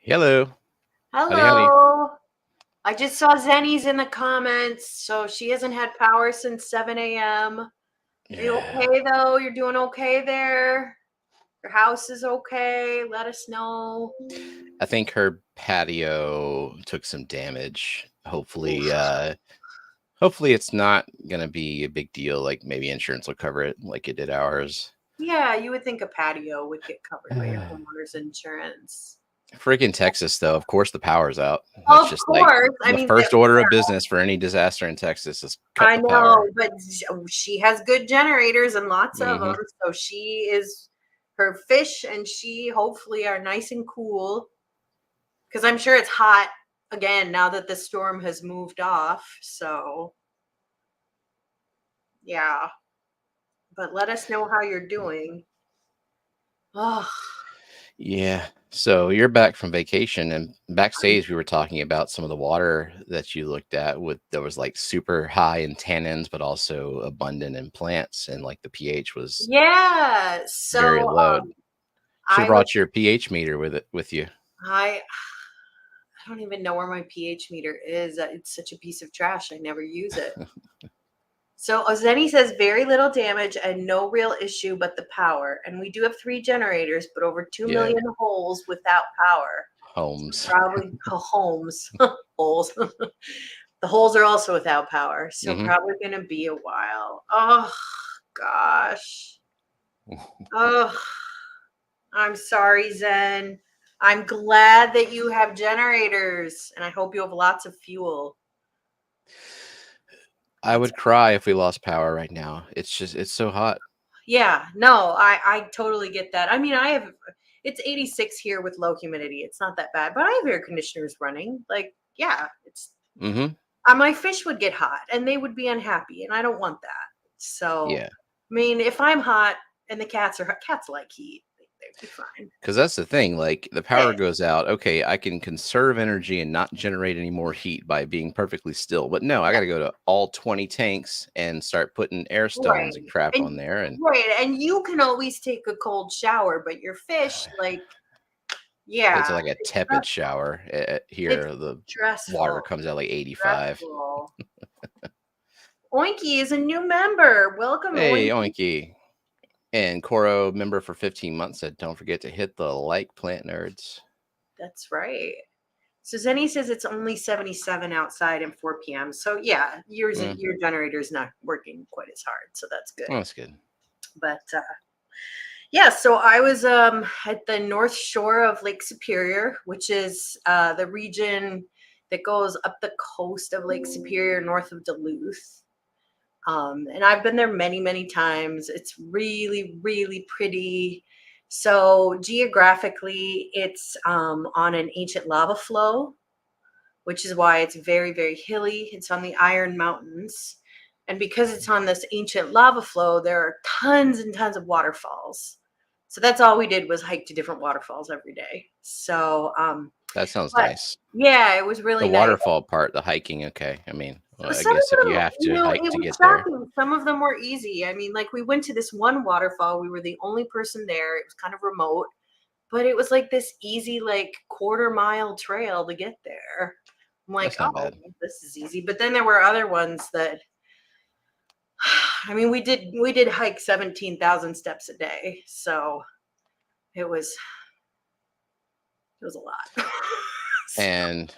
Hello. Howdy, howdy. Hello. I just saw Zenny's in the comments, so she hasn't had power since 7 a.m. Are you Yeah. okay though? You're doing okay there? Your house is okay? Let us know. I think her patio took some damage. Hopefully it's not gonna be a big deal. Like maybe insurance will cover it like it did ours. Yeah, you would think a patio would get covered by your homeowner's insurance. Freaking Texas, though. Of course, the power's out. That's Of just like course. I the mean, first order of business for any disaster in Texas is cut I the power. know, but she has good generators and lots of them. Hmm. So her fish and she hopefully are nice and cool. Because I'm sure it's hot again now that the storm has moved off. So, yeah. But let us know how you're doing. Oh, Yeah. So you're back from vacation, and backstage we were talking about some of the water that you looked at. With there was like super high in tannins, but also abundant in plants, and like the pH was yeah. very So low. Should have I was brought your pH meter with you. I I don't even know where my pH meter is. It's such a piece of trash. I never use it. So Ozeni says very little damage and no real issue but the power. And we do have 3 generators, but over 2 Yeah, million holes without power. So Holmes. probably homes, holes. The holes are also without power. So Hmm. probably going to be a while. Oh, gosh. Oh, I'm sorry, Zen. I'm glad that you have generators and I hope you have lots of fuel. I would cry if we lost power right now. It's so hot. Yeah, no, I totally get that. I mean, it's 86 here with low humidity. It's not that bad, but I have air conditioners running. Like, yeah, it's Hmm. my fish would get hot and they would be unhappy, and I don't want that. So, Yeah. I mean, if I'm hot and the cats like heat, they'd be fine. Because that's the thing, like the Yeah, power goes out. Okay, I can conserve energy and not generate any more heat by being perfectly still. But no, I got to go to all 20 tanks and start putting air stones right. and crap And on there. And and you can always take a cold shower, but your fish, like, it's yeah, like a it's tepid stressful. shower It's here. The water stressful. comes out like 85. Stressful. Oinky is a new member. Welcome, Hey, Oinky. Oinky. And Coro, member for 15 months, said, don't forget to hit the like, plant nerds. That's right. So Zenny says it's only 77 outside and 4 p.m. So yeah, Mm, your generator's not working quite as hard. So that's good. well, that's good. But yeah, so I was at the north shore of Lake Superior, which is the region that goes up the coast of Lake Superior north of Duluth. And I've been there many, many times. It's really, really pretty. So geographically, it's on an ancient lava flow, which is why it's very, very hilly. It's on the Iron Mountains. And because it's on this ancient lava flow, there are tons and tons of waterfalls. So that's all we did was hike to different waterfalls every day. So, That sounds but nice. yeah, it was really The nice. waterfall part, the hiking, okay. I mean, well, I Some of guess if you them, have to hike it to was get there. shocking. Some of them were easy. I mean, like we went to this one waterfall. We were the only person there. It was kind of remote, but it was like this easy, like 1/4 mile trail to get there. I'm like, That's not oh, bad. this is easy. But then there were other ones that, I mean, we did hike 17,000 steps a day, so it was a lot. And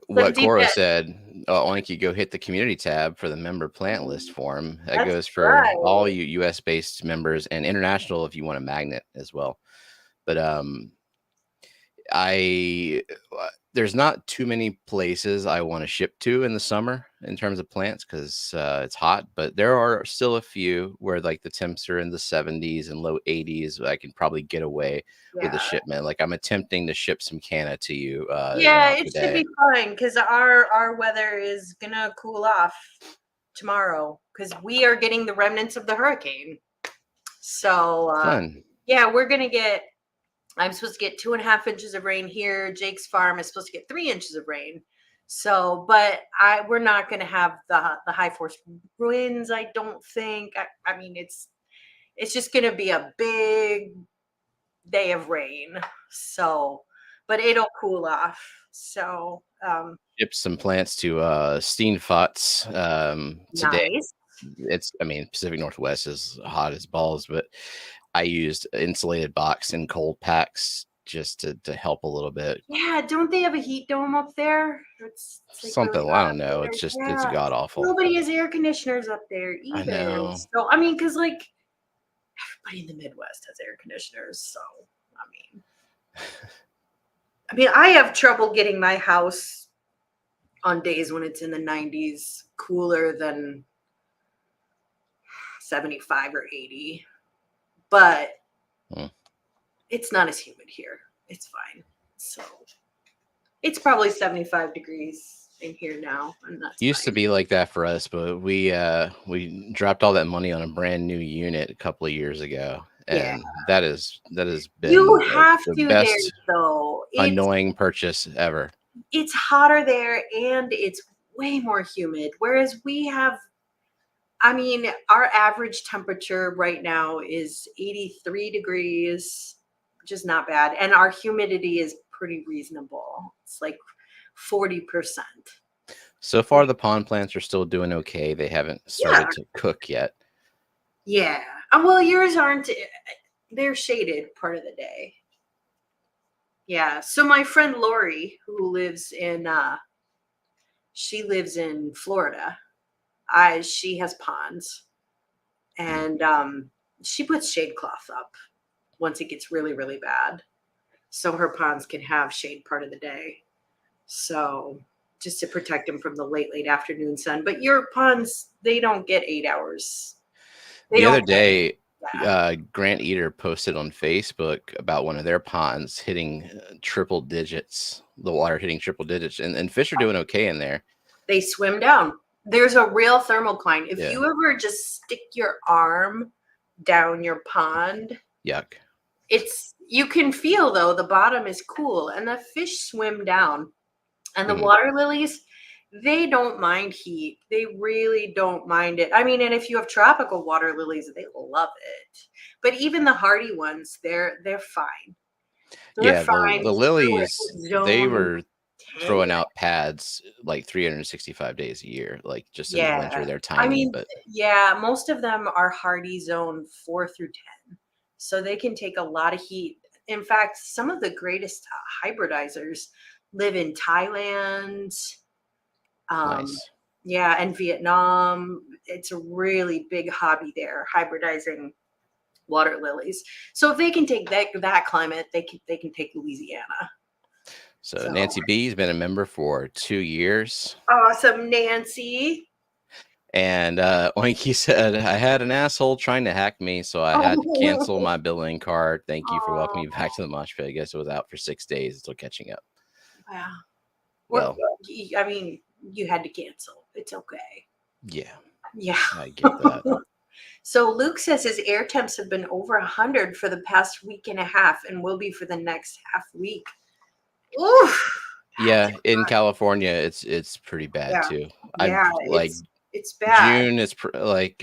what 17, Cora said, Oinky, go hit the community tab for the member plant list form. That that's goes for all right. you US based members and international if you want a magnet as well. But I there's not too many places I want to ship to in the summer in terms of plants because it's hot, but there are still a few where like the temps are in the 70s and low 80s. I can probably get away with a Yeah. shipment. Like I'm attempting to ship some canna to you, Yeah, it should today. be fine because our weather is gonna cool off tomorrow because we are getting the remnants of the hurricane. So Fun. yeah, we're gonna get. I'm supposed to get 2.5 inches of rain here. Jake's farm is supposed to get 3 inches of rain. So, but we're not gonna have the high force winds. I don't think. I mean, it's just gonna be a big day of rain. So, but it'll cool off. So Shipped some plants to Steenfots today. nice. I mean, Pacific Northwest is hot as balls, but I used insulated box and cold packs just to help a little bit. Yeah, don't they have a heat dome up there? It's like really Something, I hot don't up know. there. It's Yeah. god awful. Nobody has air conditioners up there I either. know. So I mean, because like everybody in the Midwest has air conditioners. So I mean, I have trouble getting my house on days when it's in the 90s cooler than 75 or 80, but Hmm. it's not as humid here. It's fine. So it's probably 75 degrees in here now, and that's Used to fine. be like that for us, but we dropped all that money on a brand new unit a couple of years ago, Yeah. and that has You been have the to there best though. annoying purchase ever. It's hotter there and it's way more humid. Whereas we have, I mean, our average temperature right now is 83 degrees, which is not bad. And our humidity is pretty reasonable. It's like 40%. So far, the pond plants are still doing okay. They haven't Yeah. started to cook yet. Yeah. Well, yours aren't, they're shaded part of the day. Yeah. So my friend Lori, who lives in she lives in Florida. She has ponds, and she puts shade cloth up once it gets really really bad, so her ponds can have shade part of the day. So just to protect them from the late afternoon sun. But your ponds, they don't get 8 hours. They The other don't. day, Yeah. Grant Eater posted on Facebook about one of their ponds hitting triple digits, the water hitting triple digits, and fish are doing okay in there. They swim down. There's a real thermocline. If Yeah. you ever just stick your arm down your pond, Yuck. you can feel though the bottom is cool and the fish swim down. And the Mhm. water lilies, they don't mind heat. They really don't mind it. I mean, and if you have tropical water lilies, they love it. But even the hardy ones, they're fine. They're Yeah, the fine. They're lilies, like they zone were 10. throwing out pads like 365 days a year. Like just in the winter, Yeah. they're I tiny, mean, but yeah, most of them are hardy zone 4 through 10. So they can take a lot of heat. In fact, some of the greatest hybridizers live in Thailand, um, nice. yeah, and Vietnam. It's a really big hobby there, hybridizing water lilies. So if they can take that climate, they can take Louisiana. So So Nancy B's been a member for 2 years. awesome, Nancy. And Oinky said, I had an asshole trying to hack me, so I had to cancel my billing card. Thank you for welcoming me back to the mosh pit. I guess it was out for 6 days until catching up. Wow. Well, I mean, you had to cancel. It's okay. yeah, Yeah. I get that. So Luke says his air temps have been over 100 for the past week and a half and will be for the next half week. Oof. Yeah, in California, it's pretty bad Yeah. too. I've Yeah, like it's bad. June is like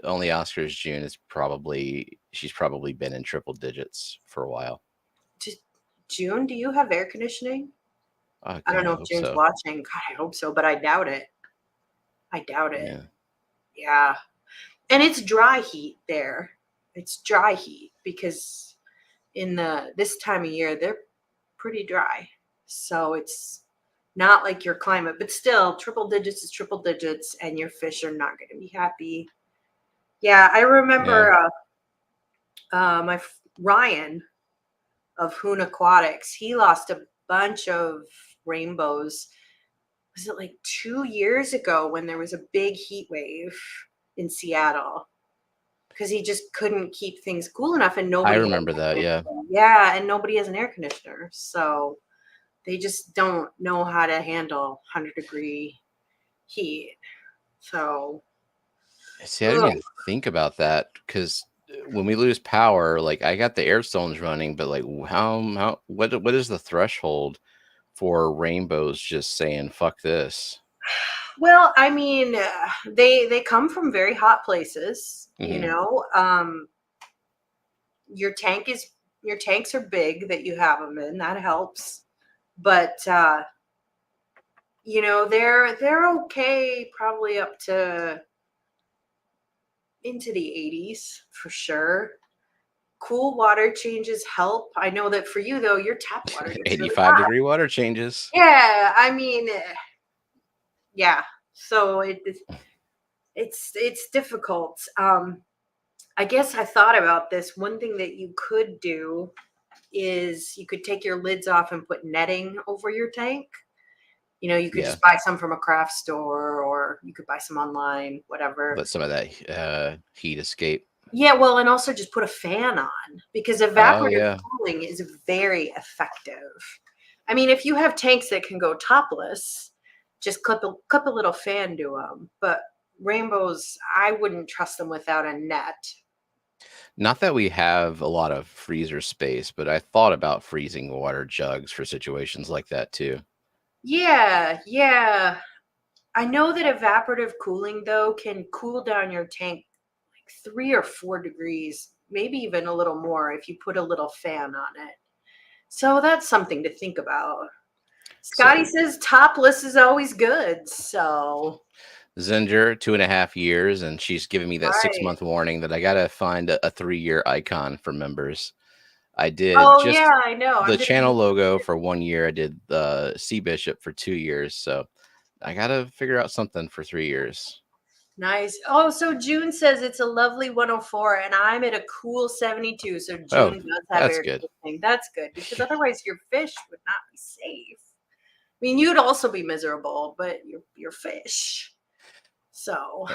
only Oscar's June is she's probably been in triple digits for a while. June, do you have air conditioning? I I don't kind know of if hope June's so. watching. God, I hope so, but I doubt it. I doubt it. Yeah. Yeah. And it's dry heat there. It's dry heat because in this time of year they're pretty dry. So it's not like your climate, but still triple digits is triple digits and your fish are not going to be happy. Yeah, I Yeah. remember Ryan of Hoon Aquatics, he lost a bunch of rainbows. Was it like 2 years ago when there was a big heat wave in Seattle? Because he just couldn't keep things cool enough and I nobody had remember that, yeah. yeah, and nobody has an air conditioner. So they just don't know how to handle 100-degree heat. So See, I didn't even think about that because when we lose power, like I got the air stones running, but like what is the threshold for rainbows just saying fuck this? well, I mean, they come from very hot places, Hmm. your tank is your tanks are big that you have them in. That helps. But they're okay probably up to into the 80s for sure. Cool water changes help. I know that for you though, your tap water gets really 85 hot. degree water changes. Yeah, I mean, yeah. So it's difficult. I guess I thought about this. One thing that you could do is you could take your lids off and put netting over your tank. You could Yeah. just buy some from a craft store, or you could buy some online, whatever. Let some of that heat escape. Yeah, well, and also just put a fan on, because Oh, evaporative yeah. cooling is very effective. I mean, if you have tanks that can go topless, just clip a little fan to them. But rainbows, I wouldn't trust them without a net. Not that we have a lot of freezer space, but I thought about freezing water jugs for situations like that too. Yeah, yeah. I know that evaporative cooling though can cool down your tank like 3 or 4 degrees, maybe even a little more if you put a little fan on it. So that's something to think about. Scotty So says topless is always good. So Zinger, 2.5 years, and she's giving me that six right. month warning that I gotta find a 3 year icon for members. I did Oh just yeah, I know. I'm the gonna channel need logo for 1 year. I did the Sea Bishop for 2 years. So I gotta figure out something for 3 years. nice. Oh, so June says it's a lovely 104, and I'm at a cool 72. So Oh, June does have that's air good. conditioning. That's good, because otherwise your fish would not be safe. I mean, you'd also be miserable, but your fish. So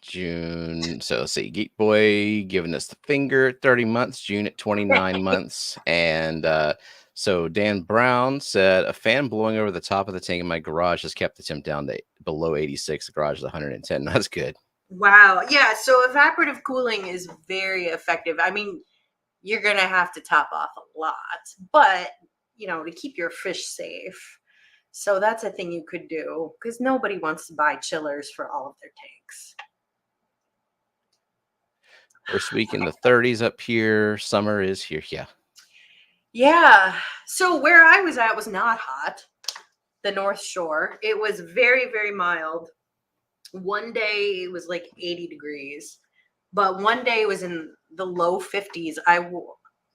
June. So let's see, Geek Boy giving us the finger, 30 months, June at 29 months. And so Dan Brown said, a fan blowing over the top of the tank in my garage has kept the temp down to below 86. The garage is 110. That's good. wow, yeah. So evaporative cooling is very effective. I mean, you're gonna have to top off a lot, but to keep your fish safe. So that's a thing you could do, because nobody wants to buy chillers for all of their tanks. First week in the 30s up here. Summer is here. Yeah. Yeah. So where I was at was not hot. The North Shore. It was very, very mild. One day it was like 80 degrees, but one day it was in the low 50s.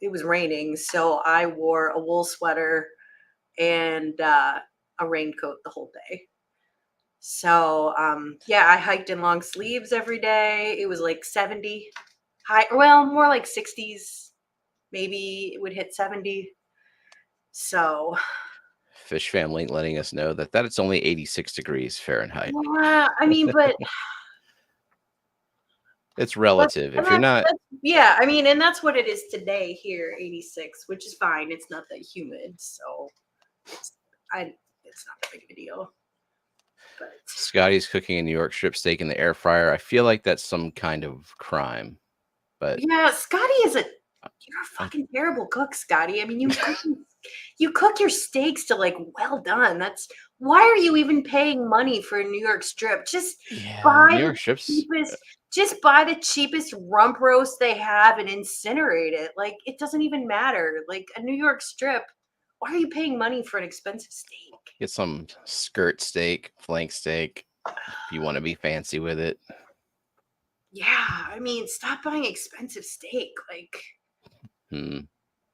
It was raining, so I wore a wool sweater and a raincoat the whole day. So yeah, I hiked in long sleeves every day. It was like 70 high, well, more like 60s. Maybe it would hit 70. So Fishfam link letting us know that it's only 86 degrees Fahrenheit. I mean, but It's relative. If you're not, yeah, I mean, and that's what it is today here, 86, which is fine. It's not that humid, so it's not that big of a deal. But Scotty's cooking a New York strip steak in the air fryer. I feel like that's some kind of crime, but yeah, Scotty you're a fucking terrible cook, Scotty. I mean, you cook your steaks to like well done. Why are you even paying money for a New York strip? yeah, Buy New the York strips. just buy the cheapest rump roast they have and incinerate it. Like, it doesn't even matter. Like, a New York strip, why are you paying money for an expensive steak? Get some skirt steak, flank steak, if you want to be fancy with it. Yeah, I mean, stop buying expensive steak. Like,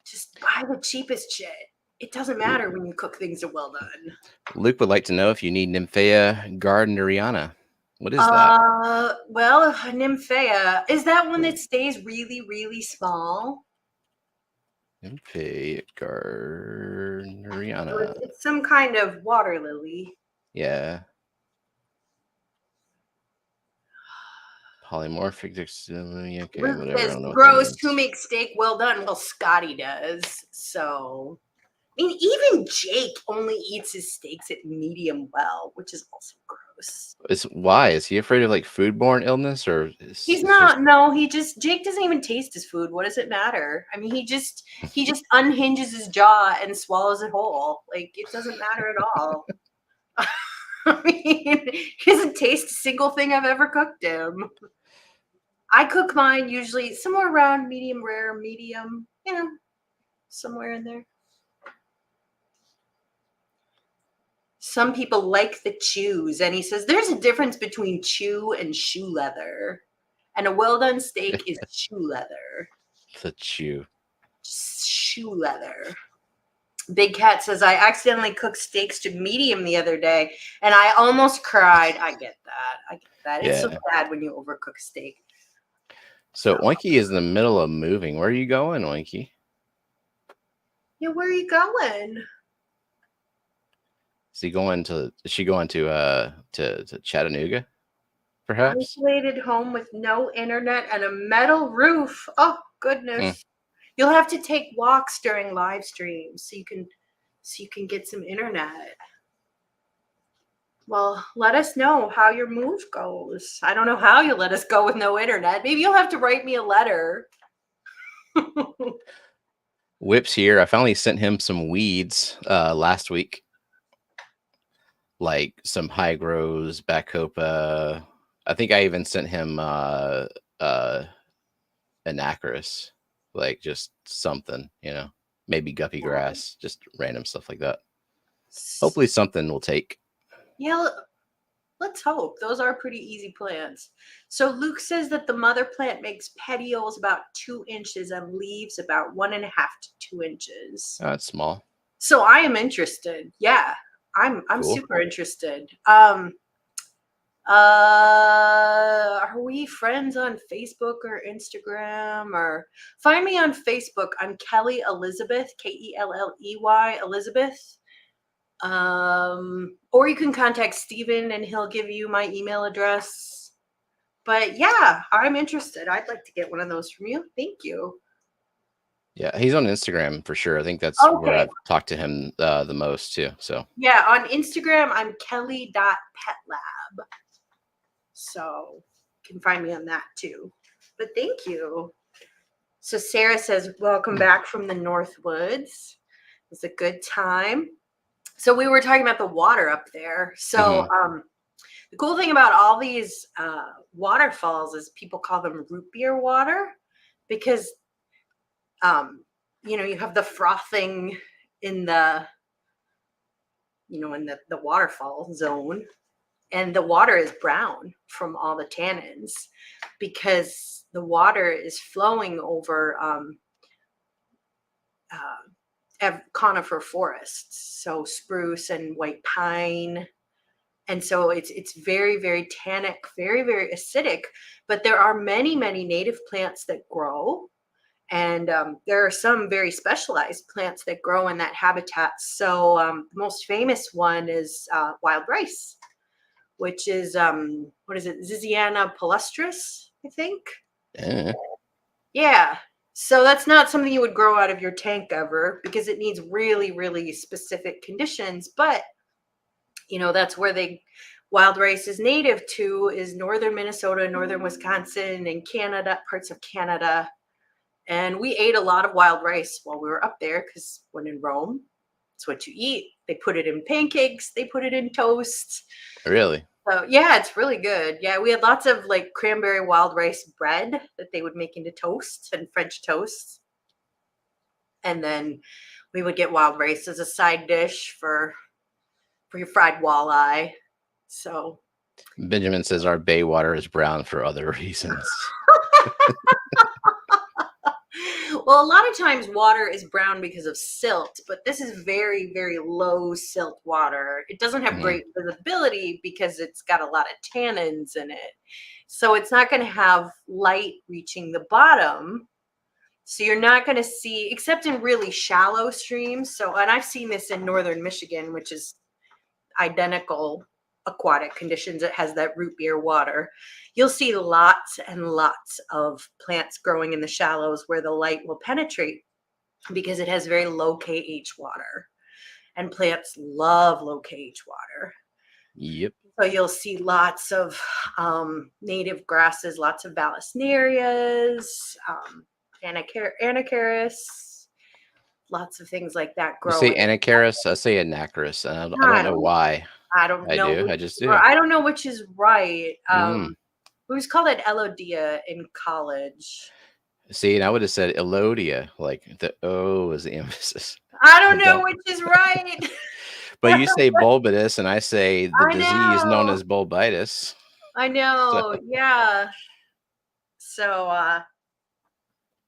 just buy the cheapest shit. It doesn't matter when you cook things are well done. Luke would like to know if you need Nymphea gardneriana. What is that? Well, Nymphea, is that one that stays really, really small? Nymphea gardneriana. It's some kind of water lily. Yeah. Polymorphic. Okay, Luke whatever. I says, don't know what that gross, who means. makes steak well done? Well, Scotty does. So, I mean, even Jake only eats his steaks at medium well, which is also gross. Why? Is he afraid of like foodborne illness, or He's it's just not. No, Jake doesn't even taste his food. What does it matter? I mean, he just unhinges his jaw and swallows it whole. Like, it doesn't matter at all. I mean, he doesn't taste a single thing I've ever cooked him. I cook mine usually somewhere around medium rare, medium. somewhere in there. Some people like the chews, and he says there's a difference between chew and shoe leather, and a well done steak is shoe leather. The chew. Shoe leather. Big Cat says I accidentally cooked steaks to medium the other day, and I almost cried. I get that. I get that. It's so bad when you overcook steak. So Oinky is in the middle of moving. Where are you going, Oinky? Yeah, where are you going? Is she going to Chattanooga? Perhaps. Isolated home with no internet and a metal roof. Oh goodness. You'll have to take walks during live streams so you can get some internet. Well, let us know how your move goes. I don't know how you'll let us go with no internet. Maybe you'll have to write me a letter. Whip's here. I finally sent him some weeds last week. Like some high grows, bacopa. I think I even sent him anacris, like just something, maybe guppy grass, just random stuff like that. Hopefully something will take. Yeah, let's hope. Those are pretty easy plants. So Luke says that the mother plant makes petioles about 2 inches and leaves about 1.5 to 2 inches. Oh, it's small. So I am interested. Yeah, I'm Cool. super interested. Are we friends on Facebook or Instagram? Or find me on Facebook. I'm Kelly Elizabeth, Kelley Elizabeth. Or you can contact Steven and he'll give you my email address. But yeah, I'm interested. I'd like to get one of those from you. Thank you. Yeah, he's on Instagram for sure. I think that's where I've talked to him the most too. So yeah, on Instagram, I'm kelly.petlab. So you can find me on that too. But thank you. So Sarah says, welcome back from the Northwoods. It's a good time. So we were talking about the water up there. So the cool thing about all these waterfalls is people call them root beer water because, you have the frothing in the, in the waterfall zone. And the water is brown from all the tannins because the water is flowing over conifer forests, so spruce and white pine. And so it's very, very tannic, very, very acidic. But there are many, many native plants that grow. And there are some very specialized plants that grow in that habitat. So the most famous one is wild rice, which is, what is it? Ziziana palustris, I think. Yeah. So that's not something you would grow out of your tank ever because it needs really, really specific conditions. But, that's where wild rice is native to is northern Minnesota, northern Wisconsin, and Canada, parts of Canada. And we ate a lot of wild rice while we were up there because when in Rome, it's what you eat. They put it in pancakes. They put it in toast. Really? So yeah, it's really good. Yeah, we had lots of like cranberry wild rice bread that they would make into toast and French toast. And then we would get wild rice as a side dish for your fried walleye. So Benjamin says our bay water is brown for other reasons. Well, a lot of times water is brown because of silt, but this is very, very low silt water. It doesn't have great visibility because it's got a lot of tannins in it. So it's not going to have light reaching the bottom. So you're not going to see, except in really shallow streams. So, and I've seen this in northern Michigan, which is identical aquatic conditions. It has that root beer water. You'll see lots and lots of plants growing in the shallows where the light will penetrate because it has very low pH water, and plants love low pH water. Yep. So you'll see lots of native grasses, lots of Vallisnerias, anacaris, lots of things like that grow. You say anacaris, I say anacris, and I don't know why. I don't know. I just do. I don't know which is right. We was called it Elodia in college. See, and I would have said Elodia, like the O is the emphasis. I don't I know don't. which is right. But you say bulbous, and I say the I disease known know. as bulbitis. I So, know. Yeah. So,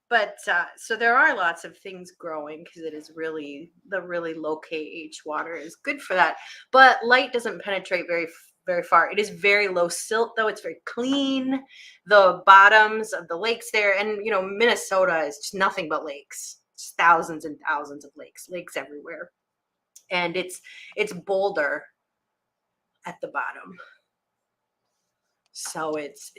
but so there are lots of things growing because it is really the really low pH water is good for that. But light doesn't penetrate very far. It is very low silt though. It's very clean. The bottoms of the lakes there, and Minnesota is just nothing but lakes. It's thousands and thousands of lakes everywhere, and it's boulder at the bottom. So it's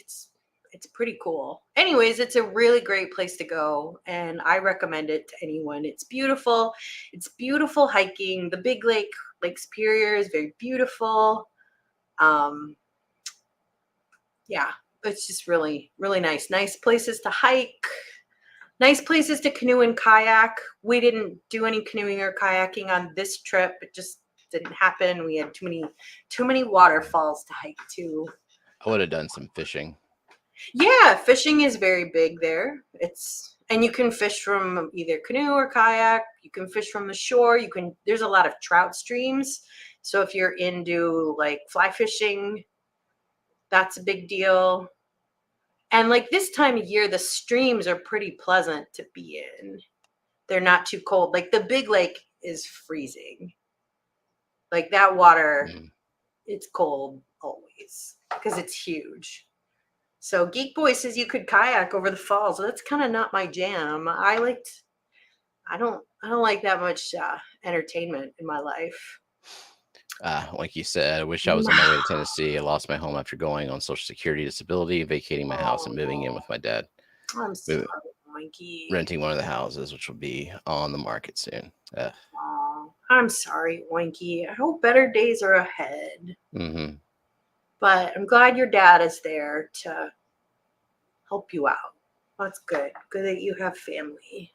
pretty cool. Anyways, it's a really great place to go, and I recommend it to anyone. It's beautiful. It's beautiful hiking. The big Lake Superior is very beautiful. Um yeah, it's just really really nice. Nice places to hike. Nice places to canoe and kayak. We didn't do any canoeing or kayaking on this trip. It just didn't happen. We had too many waterfalls to hike to. I would have done some fishing. Yeah, fishing is very big there. And you can fish from either canoe or kayak. You can fish from the shore. There's a lot of trout streams. So if you're into like fly fishing, that's a big deal. And like this time of year, the streams are pretty pleasant to be in. They're not too cold. Like the big lake is freezing. Like that water, Mhm. it's cold always because it's huge. So Geek Boy says you could kayak over the falls. That's kind of not my jam. I don't like that much entertainment in my life. Like you said, I wish I was on my way to Tennessee. I lost my home after going on Social Security disability, vacating my house, and moving in Oh, with my dad. I'm sorry, Moving, Oinky. renting one of the houses, which will be on the market soon. Oh, I'm sorry, Oinky. I hope better days are ahead. Mm-hmm. But I'm glad your dad is there to help you out. That's good. Good that you have family.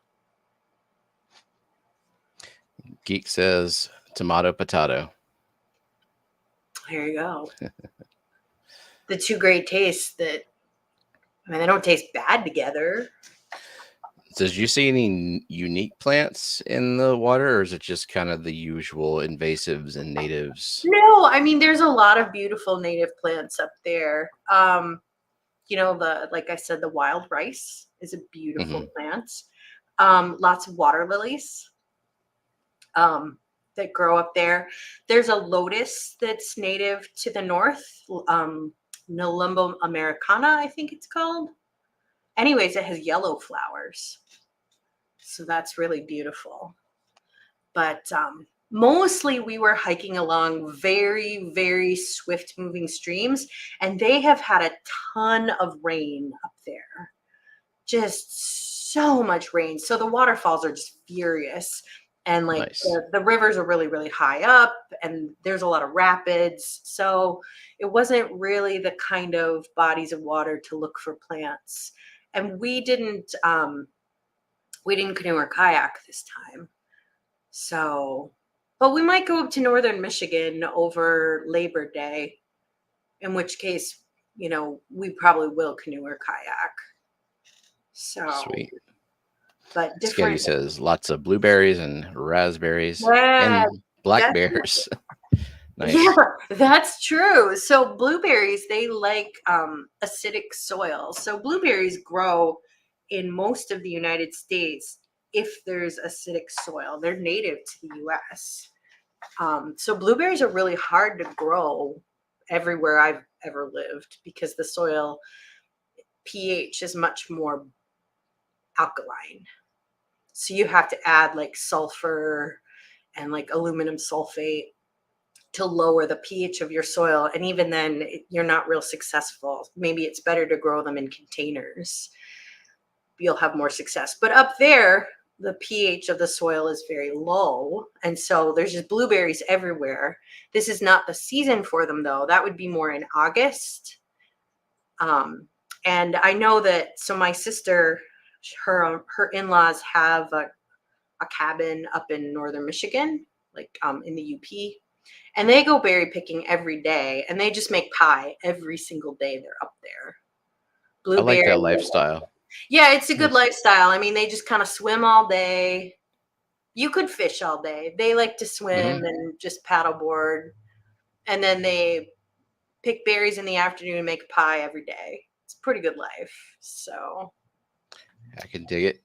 Geek says tomato, potato. There you go. The two great tastes they don't taste bad together. Did you see any unique plants in the water, or is it just kind of the usual invasives and natives? No, there's a lot of beautiful native plants up there. Like I said, the wild rice is a beautiful Mm-hmm. plant. Lots of water lilies that grow up there. There's a lotus that's native to the north, Nelumbo americana, I think it's called. Anyways, it has yellow flowers. So that's really beautiful. But mostly we were hiking along very, very swift moving streams, and they have had a ton of rain up there. Just so much rain. So the waterfalls are just furious. And like Nice. the rivers are really, really high up, and there's a lot of rapids. So it wasn't really the kind of bodies of water to look for plants. And we didn't canoe or kayak this time. So, but we might go up to northern Michigan over Labor Day, in which case, we probably will canoe or kayak. So, Sweet. but Sketty different. says lots of blueberries and raspberries Yeah, and black that's bears. yeah, Nice. that's true. So blueberries, they like acidic soil. So blueberries grow in most of the United States if there's acidic soil. They're native to the US. So blueberries are really hard to grow everywhere I've ever lived because the soil pH is much more alkaline. So you have to add like sulfur and like aluminum sulfate to lower the pH of your soil. And even then, you're not real successful. Maybe it's better to grow them in containers. You'll have more success. But up there, the pH of the soil is very low. And so there's just blueberries everywhere. This is not the season for them, though. That would be more in August. And I know that, so my sister, her in-laws have a cabin up in northern Michigan, like in the UP. And they go berry picking every day, and they just make pie every single day they're up there. I like Blueberry. that lifestyle. Yeah, it's a good Yes. lifestyle. I mean, they just kind of swim all day. You could fish all day. They like to swim Hmm. and just paddleboard, and then they pick berries in the afternoon and make a pie every day. It's a pretty good life. So, I can dig it.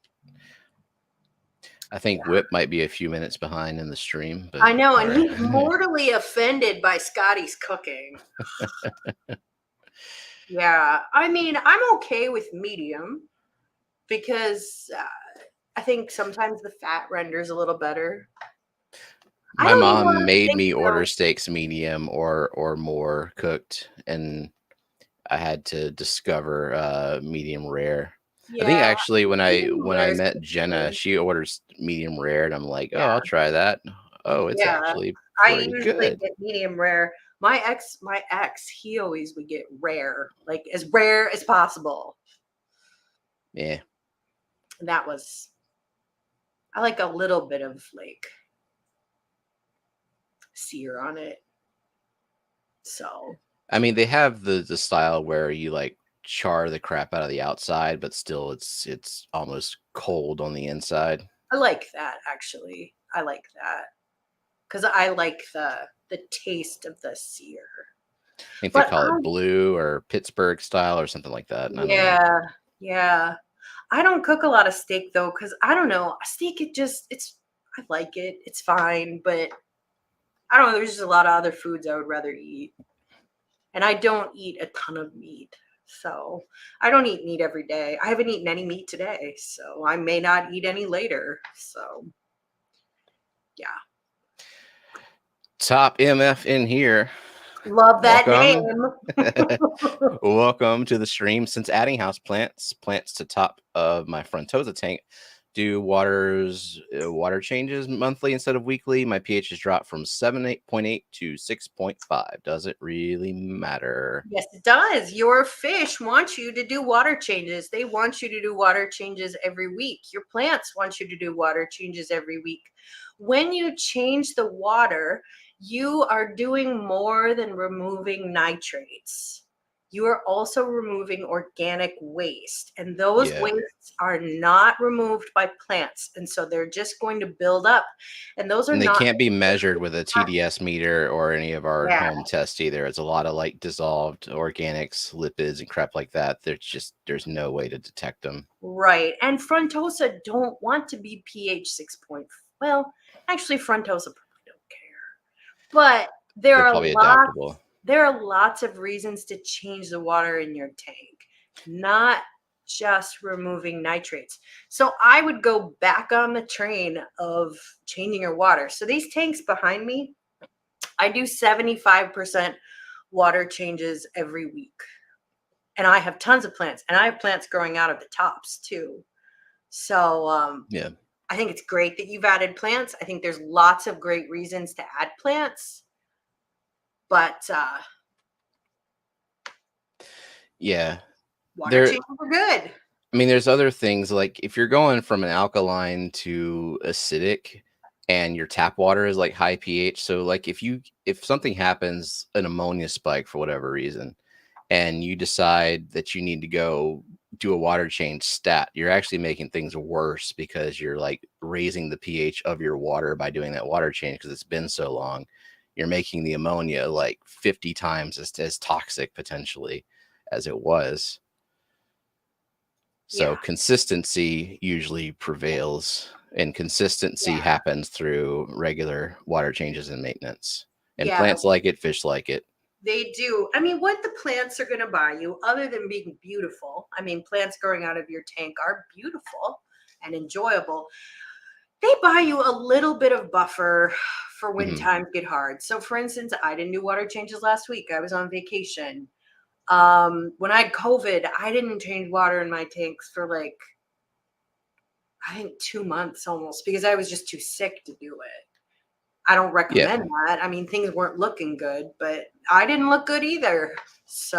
I think yeah. Whip might be a few minutes behind in the stream, but I know, all and right. he's mortally offended by Scotty's cooking. Yeah, I mean, I'm okay with medium because I think sometimes the fat renders a little better. I My don't eat a lot mom of made steak me though. order steaks medium or more cooked, and I had to discover medium rare. I think Yeah, actually medium when rare I is met good for Jenna, me. she orders medium rare, and I'm like, oh, I'll Yeah, try that. Oh, it's yeah. actually I pretty usually good. get medium rare. My ex, he always would get rare as possible. Yeah. And that was, I like a little bit of like sear on it. So I mean, they have the style where you like char the crap out of the outside, but still it's almost cold on the inside. I like that actually. I like that because I like the taste of the sear. I think they But call it blue or Pittsburgh style or something like that. I don't know. yeah, yeah. I don't cook a lot of steak though, because I don't know. Steak, I like it. It's fine, but I don't know. There's just a lot of other foods I would rather eat. And I don't eat a ton of meat. So I don't eat meat every day. I haven't eaten any meat today. So I may not eat any later. So yeah. Top MF in here. Love that Welcome. name. Welcome to the stream. Since adding house plants to top of my frontosa tank, do water changes monthly instead of weekly. My pH has dropped from 7.8 to 6.5. Does it really matter? Yes, it does. Your fish wants you to do water changes. They want you to do water changes every week. Your plants want you to do water changes every week. When you change the water, you are doing more than removing nitrates. You are also removing organic waste, and those Yeah. wastes are not removed by plants. And so they're just going to build up. And those are And they not, can't be measured with a TDS meter or any of our yeah. home tests either. It's a lot of like dissolved organics, lipids, and crap like that. There's no way to detect them. Right. And frontosa don't want to be pH 6. Well, actually frontosa probably don't care. But They're probably adaptable. there are lots of reasons to change the water in your tank, not just removing nitrates. So I would go back on the train of changing your water. So these tanks behind me, I do 75% water changes every week. And I have tons of plants, and I have plants growing out of the tops too. So Yeah. I think it's great that you've added plants. I think there's lots of great reasons to add plants, but Yeah. water There changes are good. I mean, there's other things like if you're going from an alkaline to acidic and your tap water is like high pH. So like if something happens, an ammonia spike for whatever reason, and you decide that you need to go do a water change stat, you're actually making things worse because you're like raising the pH of your water by doing that water change because it's been so long. You're making the ammonia like 50 times as toxic potentially as it was. So Yeah, consistency usually prevails, and consistency yeah, happens through regular water changes and maintenance. And yeah. plants like it, fish like it. They do. I mean, what the plants are going to buy you, other than being beautiful, I mean, plants growing out of your tank are beautiful and enjoyable. They buy you a little bit of buffer for when Hmm. times get hard. So, for instance, I didn't do water changes last week. I was on vacation. When I had COVID, I didn't change water in my tanks for like, I think 2 months almost because I was just too sick to do it. I don't Yeah. recommend that. I mean, things weren't looking good, but I didn't look good either.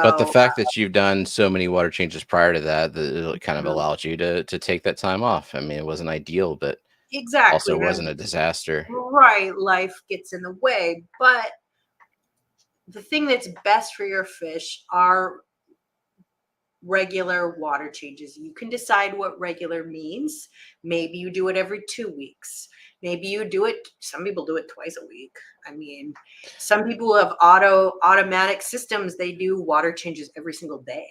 But the So, fact that you've done so many water changes prior to that, it kind of mhm, allowed you to take that time off. I mean, it wasn't ideal, but exactly. also wasn't a disaster. Right. Life gets in the way. But the thing that's best for your fish are regular water changes. You can decide what regular means. Maybe you do it every 2 weeks. Maybe you do it, some people do it twice a week. I mean, some people have automatic systems, they do water changes every single day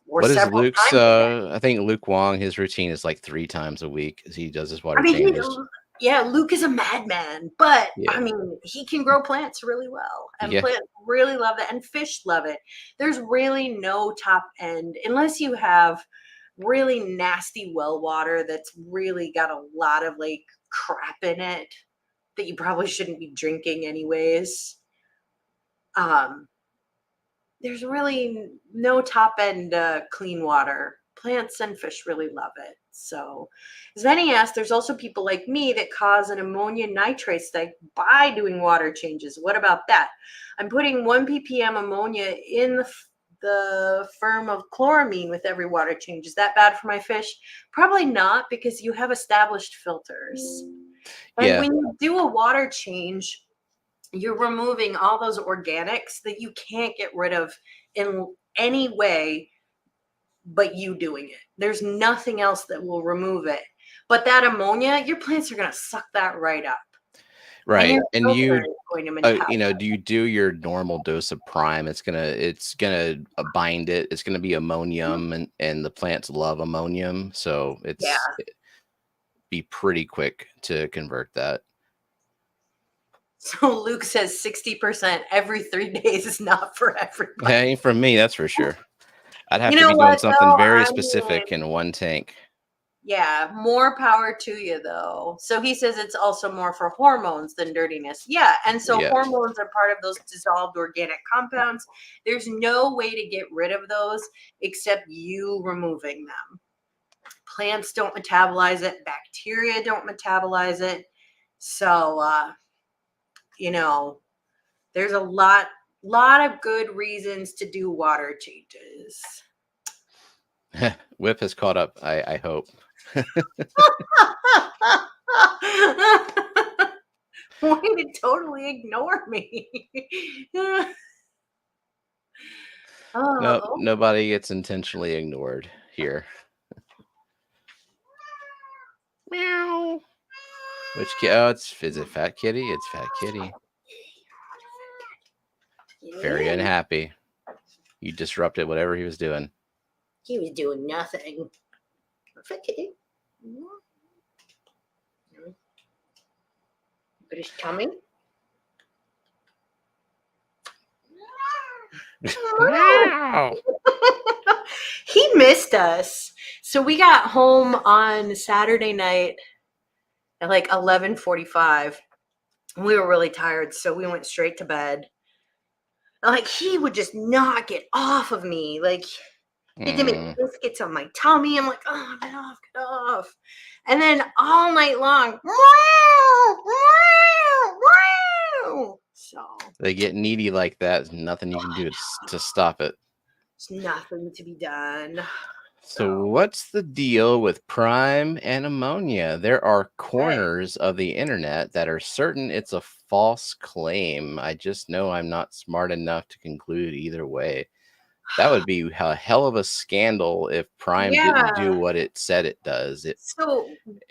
or What is several Luke's? times a day. I think Luke Wong, his routine is like 3 times a week as he does his I water mean, changes. yeah, Luke is a madman, but I Yeah, mean, he can grow plants really well, and yeah, plants really love it, and fish love it. There's really no top end unless you have really nasty well water that's really got a lot of like crap in it that you probably shouldn't be drinking anyways. Um, there's really no top end clean water. Plants and fish really love it. So, as Zenny asked, there's also people like me that cause an ammonia nitrate spike by doing water changes. What about that? I'm putting 1 ppm ammonia in the firm of chloramine with every water change. Is that bad for my fish? Probably not, because you have established filters. And yeah. when you do a water change, you're removing all those organics that you can't get rid of in any way but you doing it. There's nothing else that will remove it. But that ammonia, your plants are going to suck that right up. And Right. your And filter you, is going to metabolize. do you do your normal dose of prime? It's gonna bind it. It's gonna be ammonium, and the plants love ammonium, so Yeah. it be pretty quick to convert that. So Luke says 60% every 3 days is not for Yeah, everybody. ain't from me, that's for sure. I'd have You to know be doing what, something though? very I specific mean, in one tank. yeah, more power to you, though. So he says it's also more for hormones than dirtiness. Yeah, and so Yeah. hormones are part of those dissolved organic compounds. There's no way to get rid of those except you removing them. Plants don't metabolize it, bacteria don't metabolize it. So, you know, there's a lot of good reasons to do water changes. Whip has caught up, I hope. Way to totally ignore me. No, Oh, nobody gets intentionally ignored here. Meow. Which oh, is it Fat Kitty? It's Fat Kitty. Very yeah. unhappy. You disrupted whatever he was doing. He was doing nothing. But his tummy. Meow. He missed us. So we got home on Saturday night at like 11:45. We were really tired, so we went straight to bed. Like, he would just not get off of me. Like, he had to make Mm. biscuits on my tummy. I'm like, oh, get off, get off. And then all night long, so They get needy like that. There's nothing you can do to stop it. there's nothing to be done. So what's the deal with prime and ammonia? There are Right. corners of the internet that are certain it's a false claim. I just know I'm not smart enough to conclude either way. That would be a hell of a scandal if prime didn't Yeah. do what it said it does. So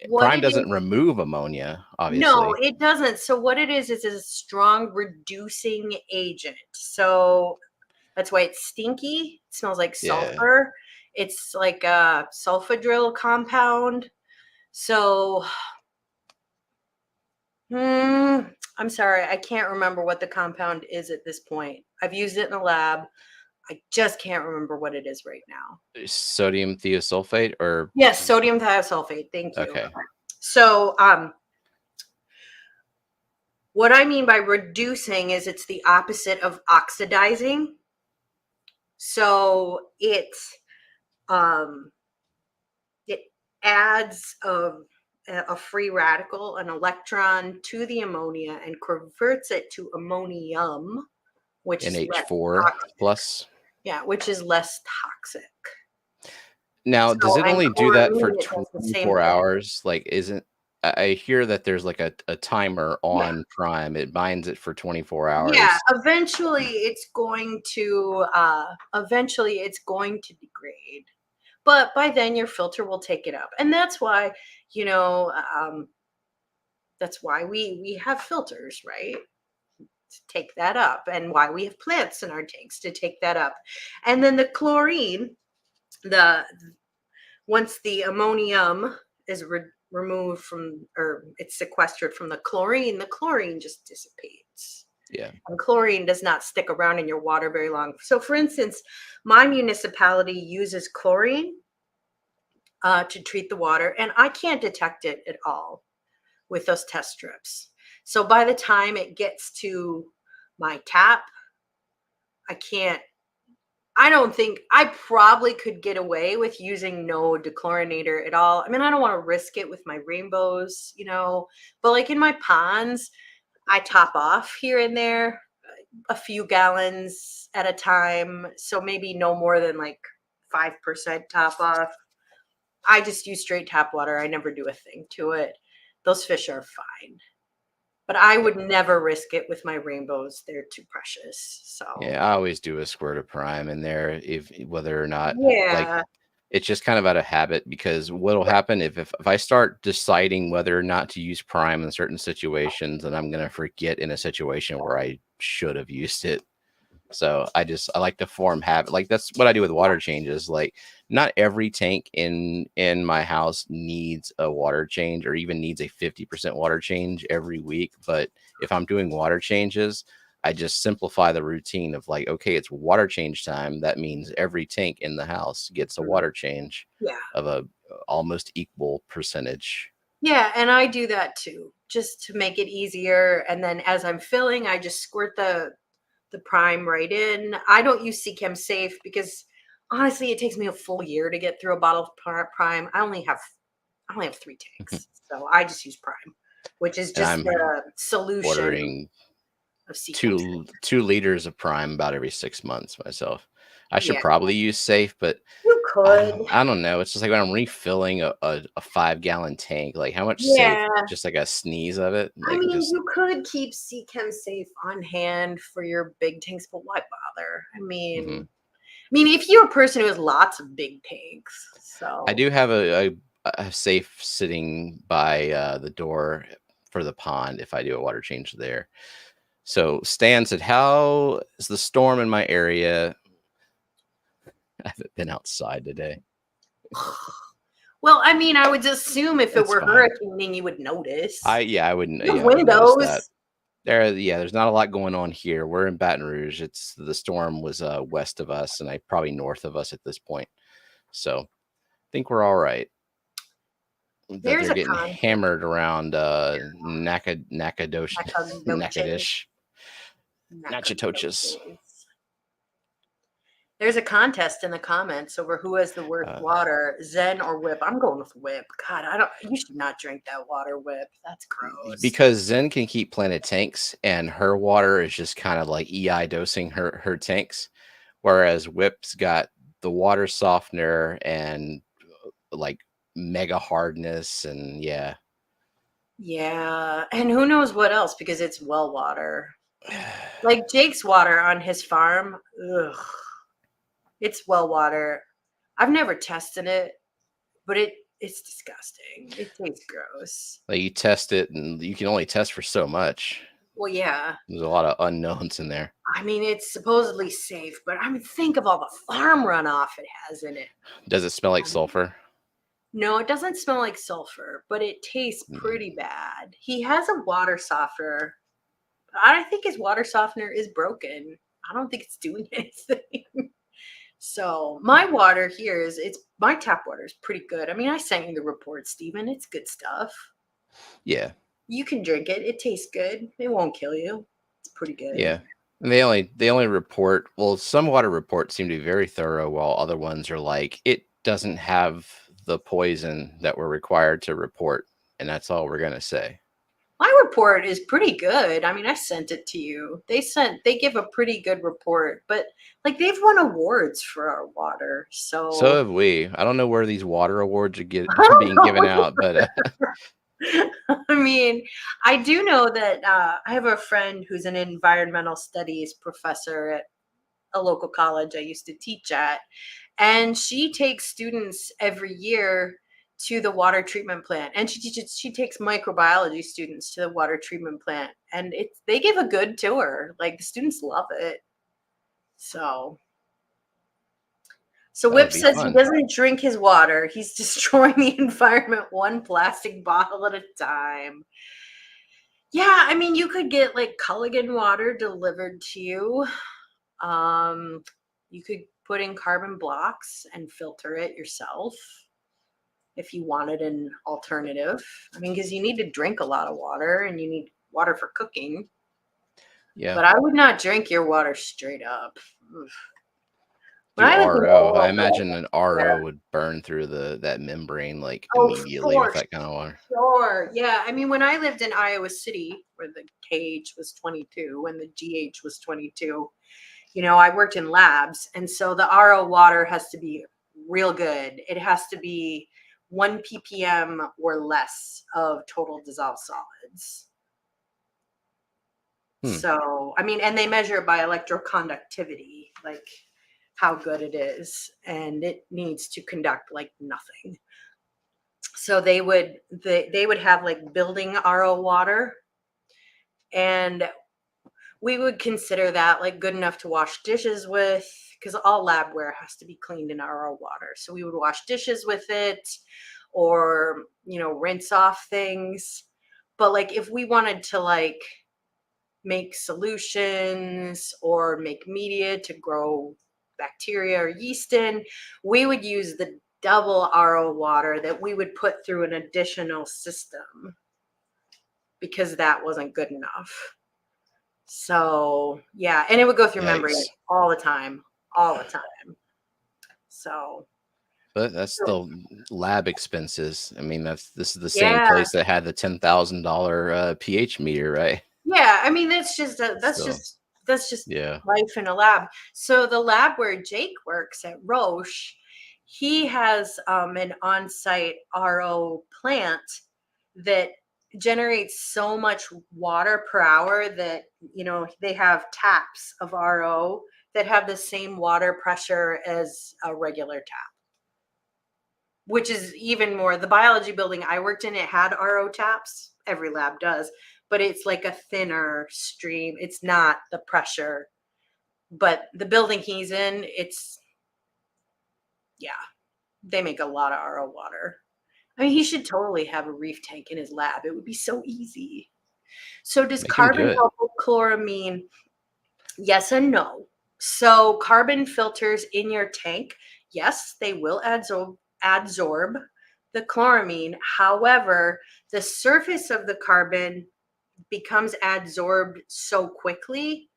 what Prime it is, doesn't remove ammonia, no, obviously. it doesn't. So what it is a strong reducing agent. So that's why it's stinky. It smells like Yeah. sulfur. It's like a sulfadryl compound. So, I'm sorry, I can't remember what the compound is at this point. I've used it in the lab. I just can't remember what it is right now. Sodium thiosulfate or Yes, sodium thiosulfate. Thank you. okay. So, what I mean by reducing is it's the opposite of oxidizing. So um, it adds a free radical, an electron, to the ammonia and converts it to ammonium, which is less NH4 toxic. plus. Yeah, which is less toxic. Now, does So, it and only do that for chloramine, it does the same 24 thing. hours? Like, isn't I hear that there's like a timer Yeah. on Prime. It binds it for 24 Yeah, hours. eventually it's going to degrade. But by then your filter will take it up. And that's why, you know, that's why we have filters, right? To take that up, and why we have plants in our tanks to take that up. And then the chlorine, the once the ammonium is removed from, or it's sequestered from the chlorine just dissipates. Yeah. And chlorine does not stick around in your water very long. So, for instance, my municipality uses chlorine to treat the water, and I can't detect it at all with those test strips. So, by the time it gets to my tap, I can't. I don't think I probably could get away with using no dechlorinator at all. I mean, I don't want to risk it with my rainbows, but like in my ponds, I top off here and there a few gallons at a time. So maybe no more than like 5% top off. I just use straight tap water. I never do a thing to it. Those fish are fine. But I would never risk it with my rainbows. They're too precious. So Yeah, I always do a squirt of Prime in there, if whether or not, like, yeah. it's just kind of out of habit, because what'll happen if I start deciding whether or not to use Prime in certain situations, and I'm gonna forget in a situation where I should have used it. So I like to form habit. Like, that's what I do with water changes. Like, not every tank in my house needs a water change, or even needs a 50% water change every week. But if I'm doing water changes, I just simplify the routine of like, okay, it's water change time. That means every tank in the house gets a water change Yeah. of a almost equal percentage. Yeah, and I do that too, just to make it easier. And then as I'm filling, I just squirt the prime right in. I don't use Chem Safe because honestly, it takes me a full year to get through a bottle of prime. I only have 3 tanks, so I just use prime, which is And just I'm the solution ordering of Chem Safe. two liters of Prime about every 6 months myself. I should Yeah, probably use Safe, but you could. I don't know. It's just like when I'm refilling a 5 gallon tank, like how much Safe? Yeah, Just like a sneeze of it, I like mean, just you could keep Chem Safe on hand for your big tanks, but why bother? I mhm. mean, if you're a person who has lots of big tanks, I so do have a Safe sitting by the door for the pond if I do a water change there. So Stan said, "How is the storm in my area?" I haven't been outside today. well, I would assume if it It's were fine. hurricaning, you would notice. I wouldn't. You have Yeah, I would notice that. windows. There's not a lot going on here. We're in Baton Rouge. It's the storm was west of us, and probably north of us at this point. So I think we're all right. That There's they're a getting contest. hammered around Nakadosh Nacogdoches. Nakadish Natchitoches. Nacogdoches. There's a contest in the comments over who has the worst Uh, water, Zen or Whip. I'm going with Whip. God, I don't. You should not drink that water, Whip. That's gross. because Zen can keep planted tanks, and her water is just kind of like dosing her tanks, whereas Whip's got the water softener and like mega hardness, and yeah. Yeah, and who knows what else because it's well water. Like Jake's water on his farm. Ugh, it's well water. I've never tested it, but it's disgusting. It tastes gross. Like, you test it, and you can only test for so much. Well, yeah. There's a lot of unknowns in there. It's supposedly safe, but think of all the farm runoff it has in it. Does it smell like sulfur? No, it doesn't smell like sulfur, but it tastes pretty bad. He has a water softener. I think his water softener is broken. I don't think it's doing anything. So my water here it's my tap water is pretty good. I sent you the report, Steven. It's good stuff. Yeah. You can drink it. It tastes good. It won't kill you. It's pretty good. Yeah. And they only report, well, some water reports seem to be very thorough, while other ones are like, it doesn't have the poison that we're required to report, and that's all we're gonna say. My report is pretty good. I sent it to you. They give a pretty good report, but like they've won awards for our water. So So have we. I don't know where these water awards are I don't being given know. out, but I mean, I do know that I have a friend who's an environmental studies professor at a local college I used to teach at, and she takes students every year to the water treatment plant, and she takes microbiology students to the water treatment plant, and it's they give a good tour. Like the students love it. So That Whip would be says he fun. doesn't drink his water. He's destroying the environment one plastic bottle at a time. Yeah, I mean, you could get like Culligan water delivered to you. Um, you could put in carbon blocks and filter it yourself if you wanted an alternative. I mean, because you need to drink a lot of water and you need water for cooking. Yeah. But I would not drink your water straight up. Oof. When Do I lived in RO. I Illinois, imagine an yeah. RO would burn through that membrane like Oh, immediately with for that kind of water. sure. Yeah. I mean, when I lived in Iowa City, where the KH was 22 and the GH was 22, I worked in labs. And so the RO water has to be real good. It has to be 1 ppm or less of total dissolved solids. Hmm. So, I mean, and they measure it by electroconductivity, like how good it is. And it needs to conduct like nothing. So they would have like building RO water, and we would consider that like good enough to wash dishes with, because all labware has to be cleaned in RO water. So we would wash dishes with it, or rinse off things. But like if we wanted to like make solutions or make media to grow bacteria or yeast in, we would use the double RO water that we would put through an additional system because that wasn't good enough. So, yeah, and it would go through membrane Yikes. all the time. So, But that's still lab expenses. I mean, this is the same yeah, place that had the $10,000 pH meter, right? yeah. I mean, that's just that's Still, just that's just yeah. life in a lab. So the lab where Jake works at Roche, he has an on-site RO plant that generates so much water per hour that they have taps of RO that have the same water pressure as a regular tap, which is even more. The biology building I worked in, it had RO taps. Every lab does, but it's like a thinner stream. It's not the pressure. But the building he's in, yeah, they make a lot of RO water. I mean, he should totally have a reef tank in his lab. It would be so easy. So does Make him do carbon it. hypochloramine? Yes and no. So carbon filters in your tank, yes, they will adsorb the chloramine. However, the surface of the carbon becomes adsorbed so quickly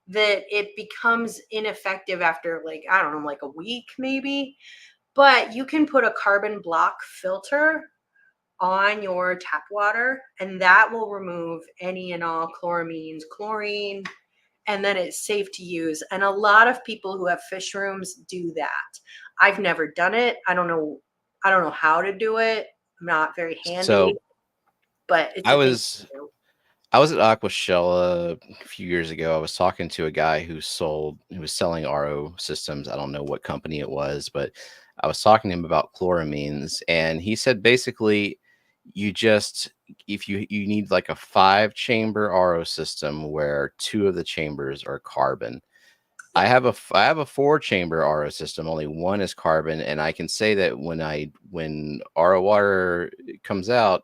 that it becomes ineffective after like, I don't know, like a week maybe. But you can put a carbon block filter on your tap water, and that will remove any and all chloramines, chlorine, and then it's safe to use. And a lot of people who have fish rooms do that. I've never done it. I don't know how to do it. I'm not very handy, So but it's I a thing was to do. I was at Aquashella a few years ago. I was talking to a guy who was selling RO systems. I don't know what company it was, but I was talking to him about chloramines, and he said basically you just if you need like a 5-chamber RO system where 2 of the chambers are carbon. Yeah. I have a 4-chamber RO system, only one is carbon, and I can say that when RO water comes out,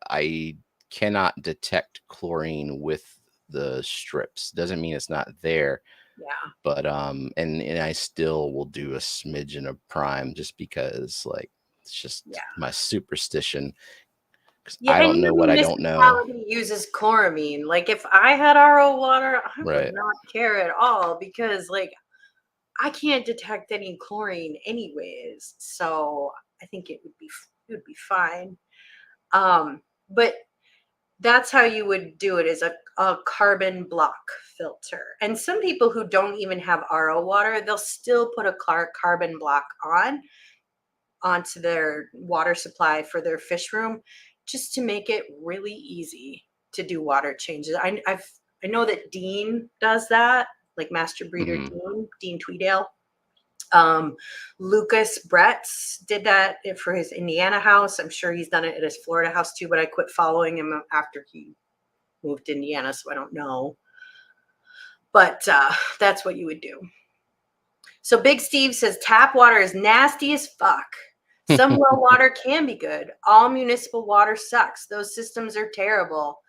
I cannot detect chlorine with the strips. Doesn't mean it's not there, Yeah. but and I still will do a smidgen of prime just because like it's just Yeah. my superstition because Yeah. I And don't your know what I don't know. municipality uses chloramine. Like if I had RO water, I would Right. not care at all because like I can't detect any chlorine anyways. So I think it would be fine. But that's how you would do it, is a carbon block filter. And some people who don't even have RO water, they'll still put a carbon block onto their water supply for their fish room just to make it really easy to do water changes. I know that Dean does that, like Master Breeder Hmm. Dean Tweedale. Lucas Bretz did that for his Indiana house. I'm sure he's done it at his Florida house too, but I quit following him after he moved to Indiana, so I don't know. But that's what you would do. So Big Steve says tap water is nasty as fuck. Some well water can be good. All municipal water sucks. Those systems are terrible.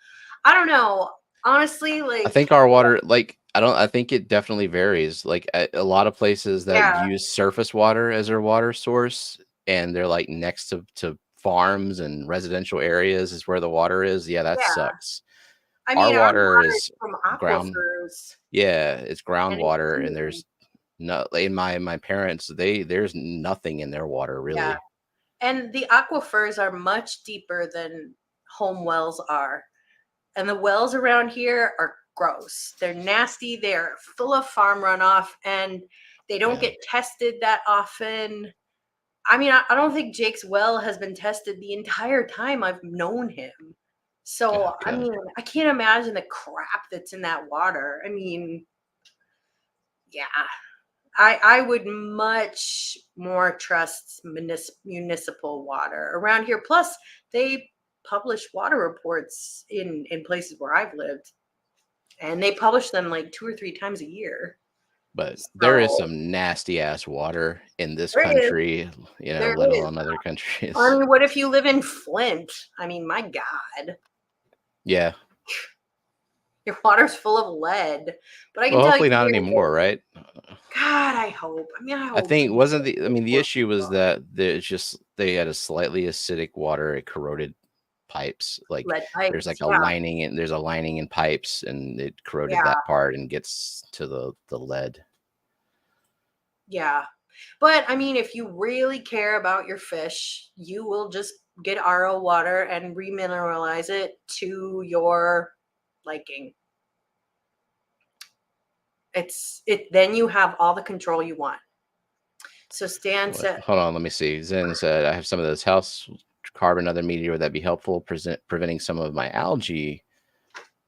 I don't know. Honestly, I like, think our water, like, I think it definitely varies. Like a lot of places that yeah, use surface water as their water source, and they're like next to farms and residential areas is where the water is. Yeah, that yeah. sucks. I Our mean, our water water is is from ground. aquifers, Yeah, it's and it's groundwater, and clean. there's no in my parents, there's nothing in their water Yeah. really. And the aquifers are much deeper than home wells are. And the wells around here are gross. They're nasty. They're full of farm runoff, and they don't Yeah, get tested that often. I mean, I don't think Jake's well has been tested the entire time I've known him. So, I okay. mean, I can't imagine the crap that's in that water. I mean, yeah, I would much more trust municipal water around here. Plus, they publish water reports in places where I've lived, and they publish them like 2 or 3 times a year. But there is So, some nasty ass water in this there is, country, there let is. alone other I countries. mean, what if you live in Flint? I mean, my God, Yeah. your water's full of lead. But I can Well, tell you hopefully not here, anymore, right? God, I hope. I mean, I I hope think people wasn't the I mean, the work. issue was that there's just they had a slightly acidic water, it corroded pipes. Like Lead pipes. Yeah, there's a lining in pipes, and it corroded yeah, that part and gets to the lead. yeah. But I mean, if you really care about your fish, you will just get RO water and remineralize it to your liking. Then you have all the control you want. So Stan What? said, Hold on, let me see. Zen said, "I have some of those house carbon, other media. Would that be helpful? Preventing some of my algae,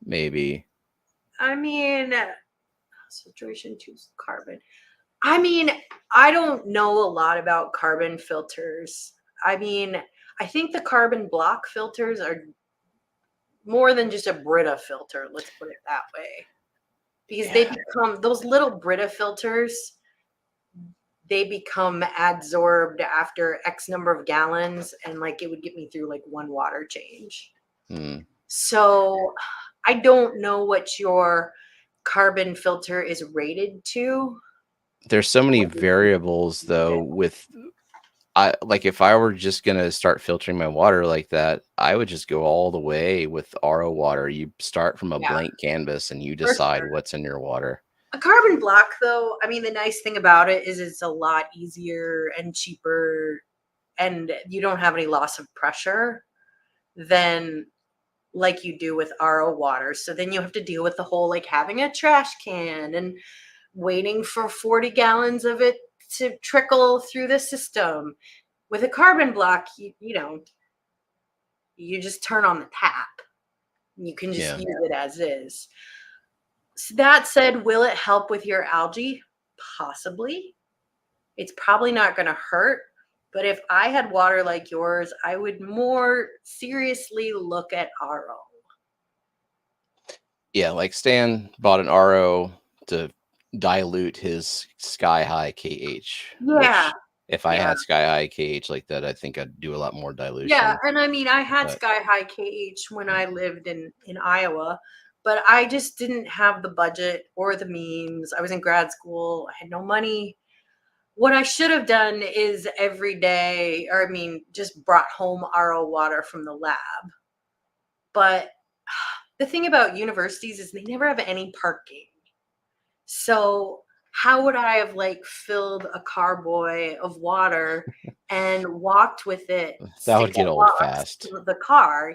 maybe." I mean, filtration to carbon. I mean, I don't know a lot about carbon filters. I mean, I think the carbon block filters are more than just a Brita filter. Let's put it that way. Because they Yeah, become those little Brita filters, they become adsorbed after X number of gallons, and like it would get me through like one water change. hmm. So I don't know what your carbon filter is rated to. There's so many variables though. With I like if I were just gonna start filtering my water like that, I would just go all the way with RO water. You start from a Yeah, blank canvas and you for decide sure. what's in your water. A carbon block, though, I mean, the nice thing about it is it's a lot easier and cheaper, and you don't have any loss of pressure than like you do with RO water. So then you have to deal with the whole like having a trash can and waiting for 40 gallons of it to trickle through the system. With a carbon block, you just turn on the tap. You can just Yeah. use it as is. So that said, will it help with your algae? Possibly. It's probably not going to hurt. But if I had water like yours, I would more seriously look at RO. Yeah, like Stan bought an RO to dilute his sky high KH, Yeah, which if I yeah, had sky high KH like that, I think I'd do a lot more yeah. dilution. And I mean, I had But sky high KH when I lived in Iowa, but I just didn't have the budget or the means. I was in grad school. I had no money. What I should have done is every day, or I mean, just brought home RO water from the lab. But the thing about universities is they never have any parking. So how would I have like filled a carboy of water and walked with it that 6 would get old blocks fast. to the car,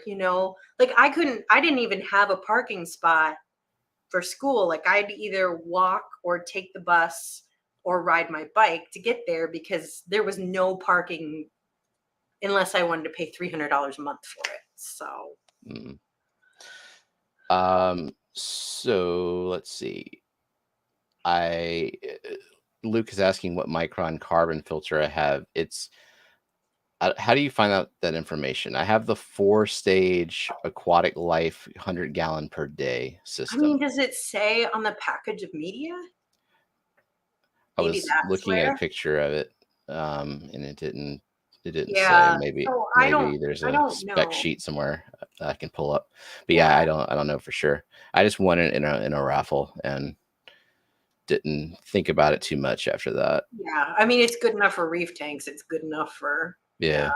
Like I didn't even have a parking spot for school. Like I'd either walk or take the bus or ride my bike to get there because there was no parking unless I wanted to pay $300 a month for it. So Mm. So let's see. I Luke is asking what micron carbon filter I have. It's how do you find out that information? I have the 4-stage aquatic life 100-gallon per day I mean, system. does it say on the package of media? I Maybe was that's looking at a where. picture of it, and it didn't say. Yeah. Maybe So maybe there's I a don't spec know. sheet somewhere I can pull up. But Yeah. yeah, I don't know for sure. I just won it in a raffle and didn't think about it too much after that. Yeah. I mean, it's good enough for reef tanks. It's good enough for, yeah. Yeah.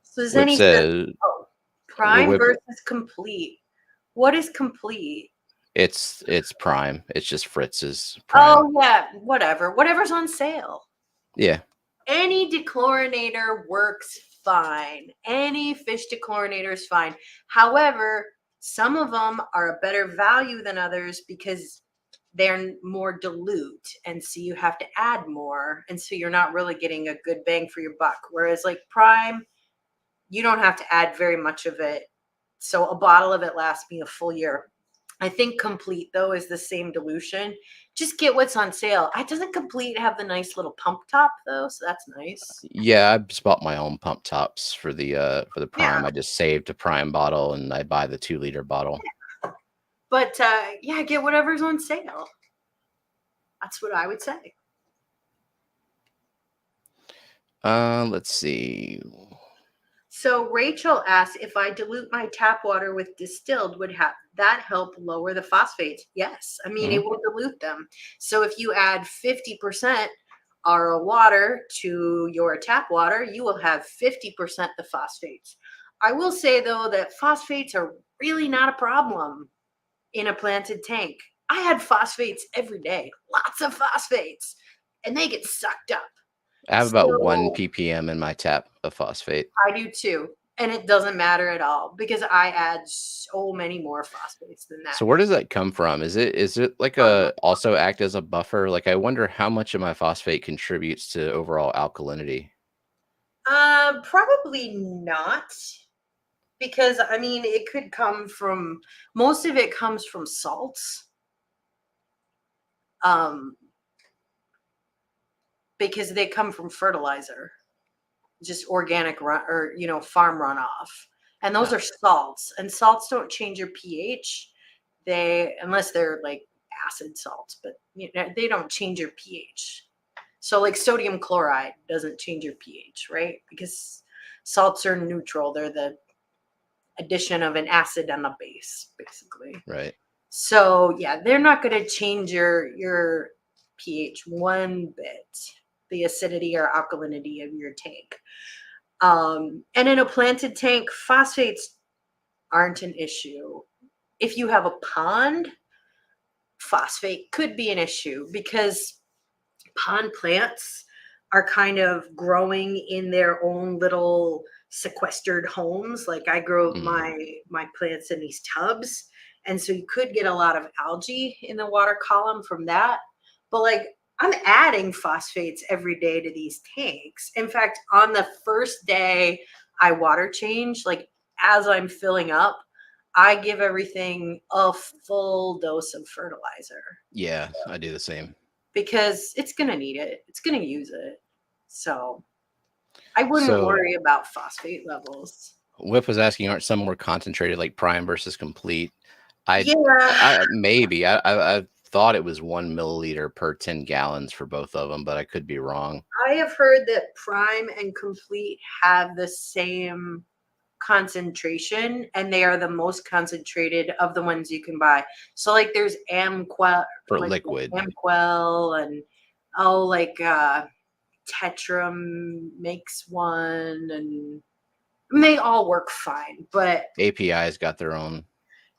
So Whip Zenny says, says oh, the prime whip versus complete. What is complete? it's prime. It's just Fritz's prime. Oh, yeah. Whatever. Whatever's on sale. Yeah. Any dechlorinator works fine. Any fish dechlorinator is fine. However, some of them are a better value than others because they're more dilute. And so you have to add more. And so you're not really getting a good bang for your buck. Whereas, like Prime, you don't have to add very much of it. So a bottle of it lasts me a full year. I think Complete though is the same dilution. Just get what's on sale. I doesn't Complete have the nice little pump top though, so that's nice. Yeah, I just bought my own pump tops for the Yeah, prime. I just saved a prime bottle and I buy the 2-liter bottle. but yeah, get whatever's on sale. That's what I would say. Let's see. So Rachel asked if I dilute my tap water with distilled, would have that help lower the phosphates? Yes. I mean, Mhm. it will dilute them. So if you add 50% RO water to your tap water, you will have 50% the phosphates. I will say though that phosphates are really not a problem in a planted tank. I had phosphates every day, lots of phosphates, and they get sucked up. I have about 1 So ppm in my tap of phosphate. I do too. And it doesn't matter at all because I add so many more phosphates than that. So where does that come from? Is it like Um, a also act as a buffer? Like I wonder how much of my phosphate contributes to overall alkalinity. Probably not because I mean it could come from most of it comes from salts. Um, because they come from fertilizer, just organic run or farm runoff, and those Uh, are salts. And salts don't change your pH. They unless they're like acid salts, but they don't change your pH. So like sodium chloride doesn't change your pH, right? Because salts are neutral. They're the addition of an acid and a base, basically. right. So yeah, they're not going to change your pH one bit, the acidity or alkalinity of your tank. And in a planted tank, phosphates aren't an issue. If you have a pond, phosphate could be an issue because pond plants are kind of growing in their own little sequestered homes. Like I grow Mm. my plants in these tubs, and so you could get a lot of algae in the water column from that. But like I'm adding phosphates every day to these tanks. In fact, on the first day I water change, like as I'm filling up, I give everything a full dose of fertilizer Yeah, I do the same. because it's going to need it. It's going to use it. So I wouldn't So worry about phosphate levels. Whip was asking, aren't some more concentrated like prime versus complete? I Yeah, I maybe I thought it was 1 milliliter per 10 gallons for both of them, but I could be wrong. I have heard that prime and complete have the same concentration and they are the most concentrated of the ones you can buy. So like there's Amquel, For like liquid. Amquel and like Tetram makes one and they all work fine, but API's got their own.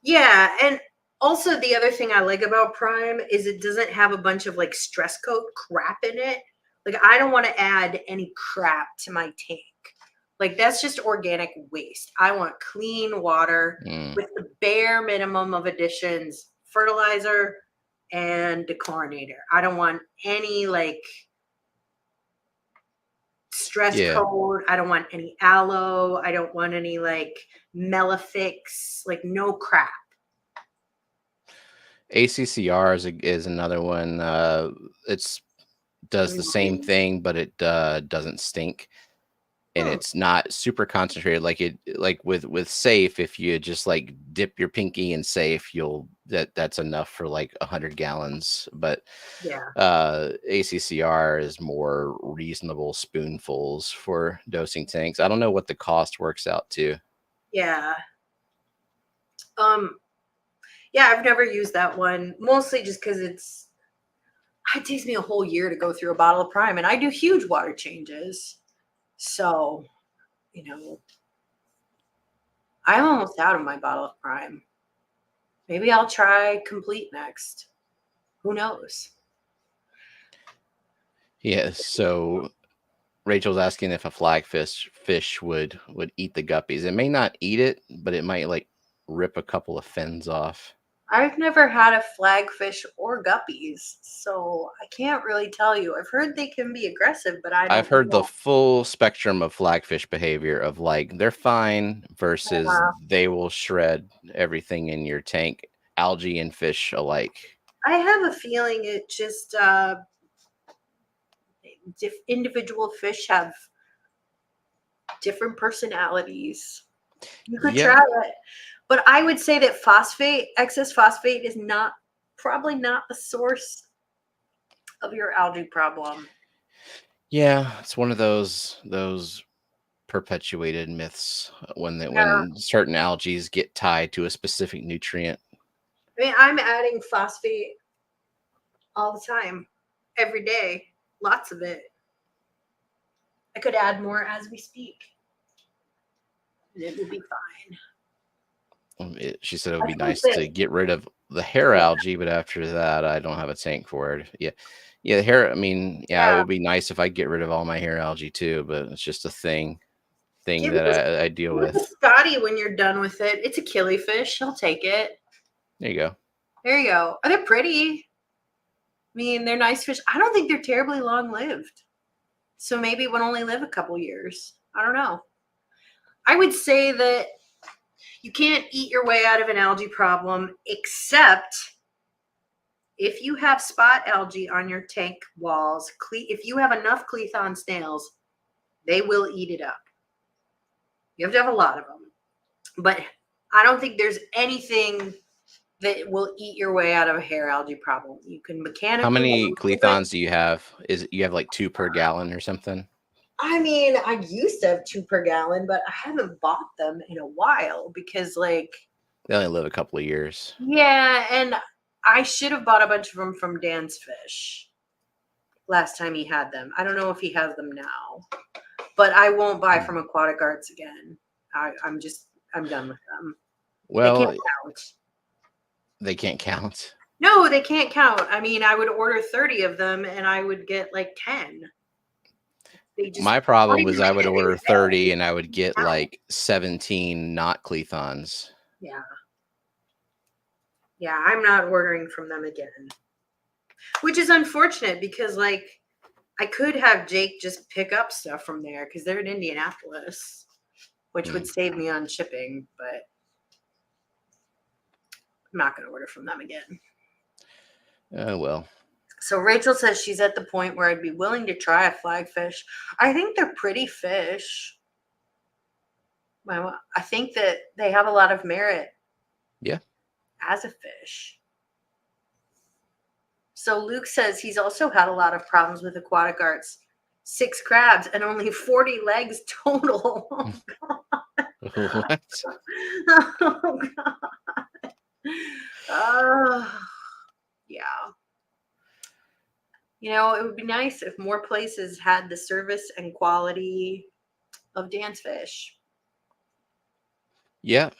yeah, and also the other thing I like about Prime is it doesn't have a bunch of like stress coat crap in it. Like I don't want to add any crap to my tank. Like that's just organic waste. I want clean water Mm. with the bare minimum of additions, fertilizer and dechlorinator. I don't want any like stress Yeah. coat. I don't want any aloe. I don't want any like Melafix, like no crap. ACCR is another one. It's does the same Really? thing, but it doesn't stink, and Hmm. it's not super concentrated like with Safe. If you just like dip your pinky in Safe, that's enough for like 100 gallons. But Yeah. ACCR is more reasonable spoonfuls for dosing tanks. I don't know what the cost works out to. Yeah. Um, yeah, I've never used that one, mostly just because it takes me a whole year to go through a bottle of Prime, and I do huge water changes. So, you know, I'm almost out of my bottle of Prime. Maybe I'll try Complete next. Who knows? Yeah, so Rachel's asking if a fish would eat the guppies. It may not eat it, but it might like rip a couple of fins off. I've never had a flagfish or guppies, so I can't really tell you. I've heard they can be aggressive, but I I've don't heard the know. full spectrum of flagfish behavior of like they're fine versus Uh, they will shred everything in your tank, algae and fish alike. I have a feeling it just individual fish have different personalities. You could Yeah. try it, but I would say that excess phosphate, is not probably not the source of your algae problem. Yeah, it's one of those perpetuated myths Yeah. when certain algae get tied to a specific nutrient. I mean, I'm adding phosphate all the time, every day, lots of it. I could add more as we speak, and it will be fine. She said it would I be think nice that, to get rid of the hair yeah, algae, but after that, I don't have a tank for it. Yeah, yeah, the hair. I mean, yeah, it yeah. would be nice if I get rid of all my hair algae too, but it's just a thing Give that it, I deal give it to with. Scotty when you're done with it. It's a killifish. He'll take it. There you go. There you go. Are they pretty? I mean, they're nice fish. I don't think they're terribly long lived. So maybe it would only live a couple years. I don't know. I would say that you can't eat your way out of an algae problem, except if you have spot algae on your tank walls. If you have enough Clethon snails, they will eat it up. You have to have a lot of them. But I don't think there's anything that will eat your way out of a hair algae problem. You can How mechanically many remove it. Clethons do you have? Is you have like 2 per gallon or something? I mean, I used to have 2 per gallon, but I haven't bought them in a while because, like, They only live a couple of years. yeah, and I should have bought a bunch of them from Dan's Fish last time he had them. I don't know if he has them now, but I won't buy from Aquatic Arts again. I'm done with them. They can't Well, count. they can't count. No, they can't count. I mean, I would order 30 of them and I would get like 10. They just My problem aren't was even I would that big order of a 30 head. and I would get Count. like 17 not Clethons. Yeah. Yeah, I'm not ordering from them again. Which is unfortunate because, like, I could have Jake just pick up stuff from there because they're in Indianapolis, which would save me on shipping, but I'm not going to order from them again. Oh, well. So Rachel says she's at the point where I'd be willing to try a flagfish. I think they're pretty fish. I think that they have a lot of merit Yeah. as a fish. So Luke says he's also had a lot of problems with Aquatic Arts. 6 crabs and only 40 legs total. What? Oh, God. Yeah. You know, it would be nice if more places had the service and quality of Dan's Fish. Yeah.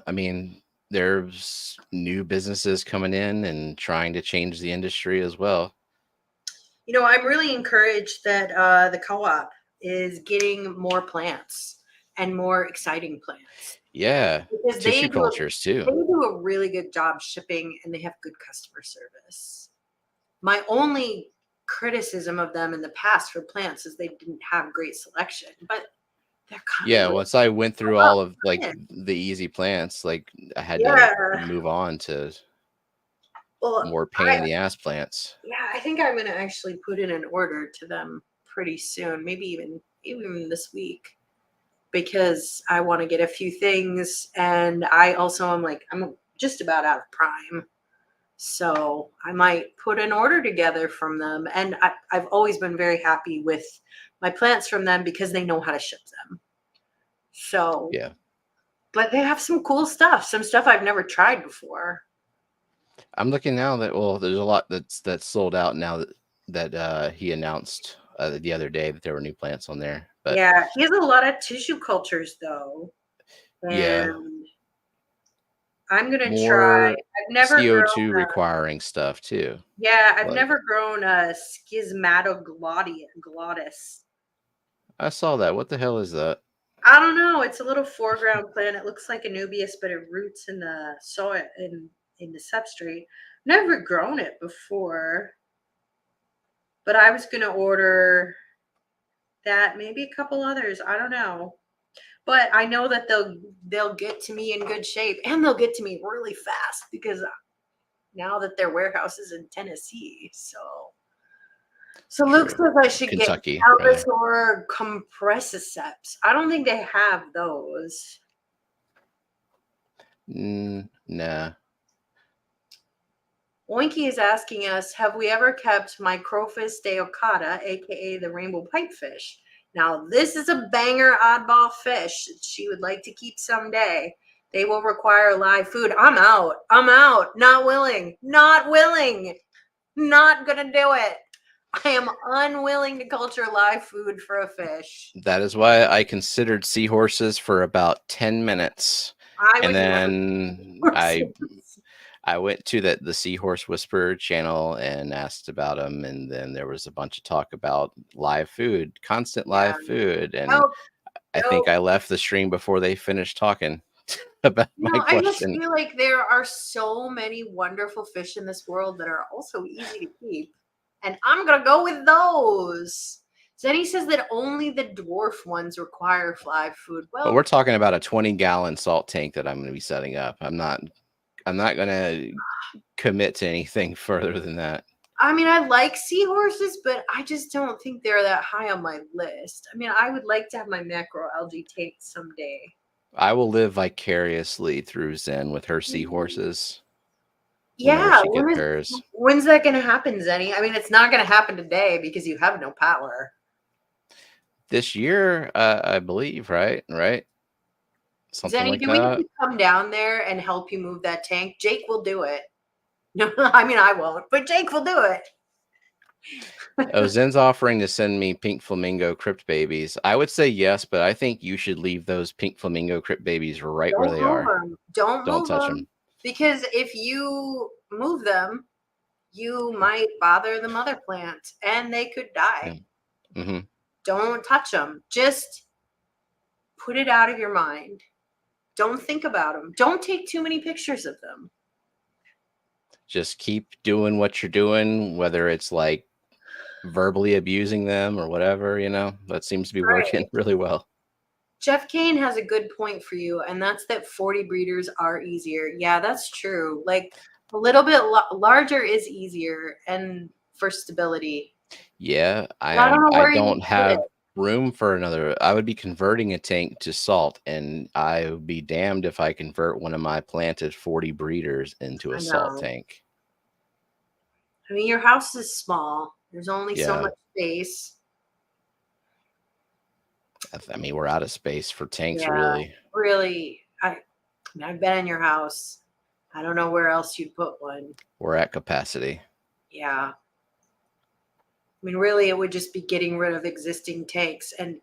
I mean, there's new businesses coming in and trying to change the industry as well. You know, I'm really encouraged that the co-op is getting more plants and more exciting plants Yeah. because Tissue cultures they too. do a really good job shipping and they have good customer service. My only criticism of them in the past for plants is they didn't have great selection, but they're kind Yeah, of once I went through up. all of like the easy plants, like I had to Yeah. move on to Well, more pain in the ass plants. yeah, I think I'm gonna actually put in an order to them pretty soon, maybe even this week, because I want to get a few things, and I also am like I'm just about out of prime, so I might put an order together from them. And I've always been very happy with my plants from them because they know how to ship them. So, Yeah. but they have some stuff I've never tried before. I'm looking now that well, there's a lot that's sold out now that he announced the other day that there were new plants on there. But Yeah, he has a lot of tissue cultures though, yeah, and I'm gonna try. more I've never grown. CO2 requiring stuff too. Yeah, I've Like never grown a schismatoglottis. I saw that. What the hell is that? I don't know. It's a little foreground plant. It looks like Anubias, but it roots in the soil in the substrate. Never grown it before, but I was gonna order that, maybe a couple others. I don't know. But I know that they'll get to me in good shape, and they'll get to me really fast because now that their warehouse is in Tennessee. So Luke True. says I should get Kentucky, rather. Albator compressiceps. I don't think they have those. Nah. Oinky is asking us, have we ever kept Microphis deocata, aka the rainbow pipefish? Now, this is a banger oddball fish that she would like to keep someday. They will require live food. I'm out. I'm out. Not willing. Not willing. Not gonna do it. I am unwilling to culture live food for a fish. That is why I considered seahorses for about 10 minutes. I And would then never. I went to the Seahorse Whisperer channel and asked about them, and then there was a bunch of talk about live food, constant Yeah. live food, and Nope. I think Nope. I left the stream before they finished talking about my I just question. feel like there are so many wonderful fish in this world that are also easy to keep, and I'm gonna go with those. Zenny says that only the dwarf ones require live food. But Well, we're talking about a 20-gallon salt tank that I'm going to be setting up. I'm not going to commit to anything further than that. I mean, I like seahorses, but I just don't think they're that high on my list. I mean, I would like to have my macroalgae tank someday. I will live vicariously through Zen with her seahorses. Whenever Yeah, she gets hers. when's that going to happen, Zenny? I mean, it's not going to happen today because you have no power. This year, I believe, right? Something Zenny, like do we have that. to come down there and help you move that tank? Jake will do it. No, I mean, I won't, but Jake will do it. Oh, Zen's offering to send me pink flamingo crypt babies. I would say yes, but I think you should leave those pink flamingo crypt babies right where Don't they move are. them. Don't move touch them. them. Because if you move them, you might bother the mother plant and they could die. Yeah. Mm-hmm. Don't touch them. Just put it out of your mind. Don't think about them. Don't take too many pictures of them. Just keep doing what you're doing, whether it's like verbally abusing them or whatever, that seems to be working really well. Jeff Kane has a good point for you, and that's that 40 breeders are easier. Yeah, that's true. Like a little bit larger is easier and for stability. Yeah, I don't know I where you don't would put it. have room for another. I would be converting a tank to salt, and I would be damned if I convert one of my planted 40 breeders into a salt tank. I mean, your house is small. There's only so Yeah. much space. I mean, we're out of space for tanks, Yeah, really. really. I've been in your house. I don't know where else you'd put one. We're at capacity. Yeah. I mean, really, it would just be getting rid of existing tanks. And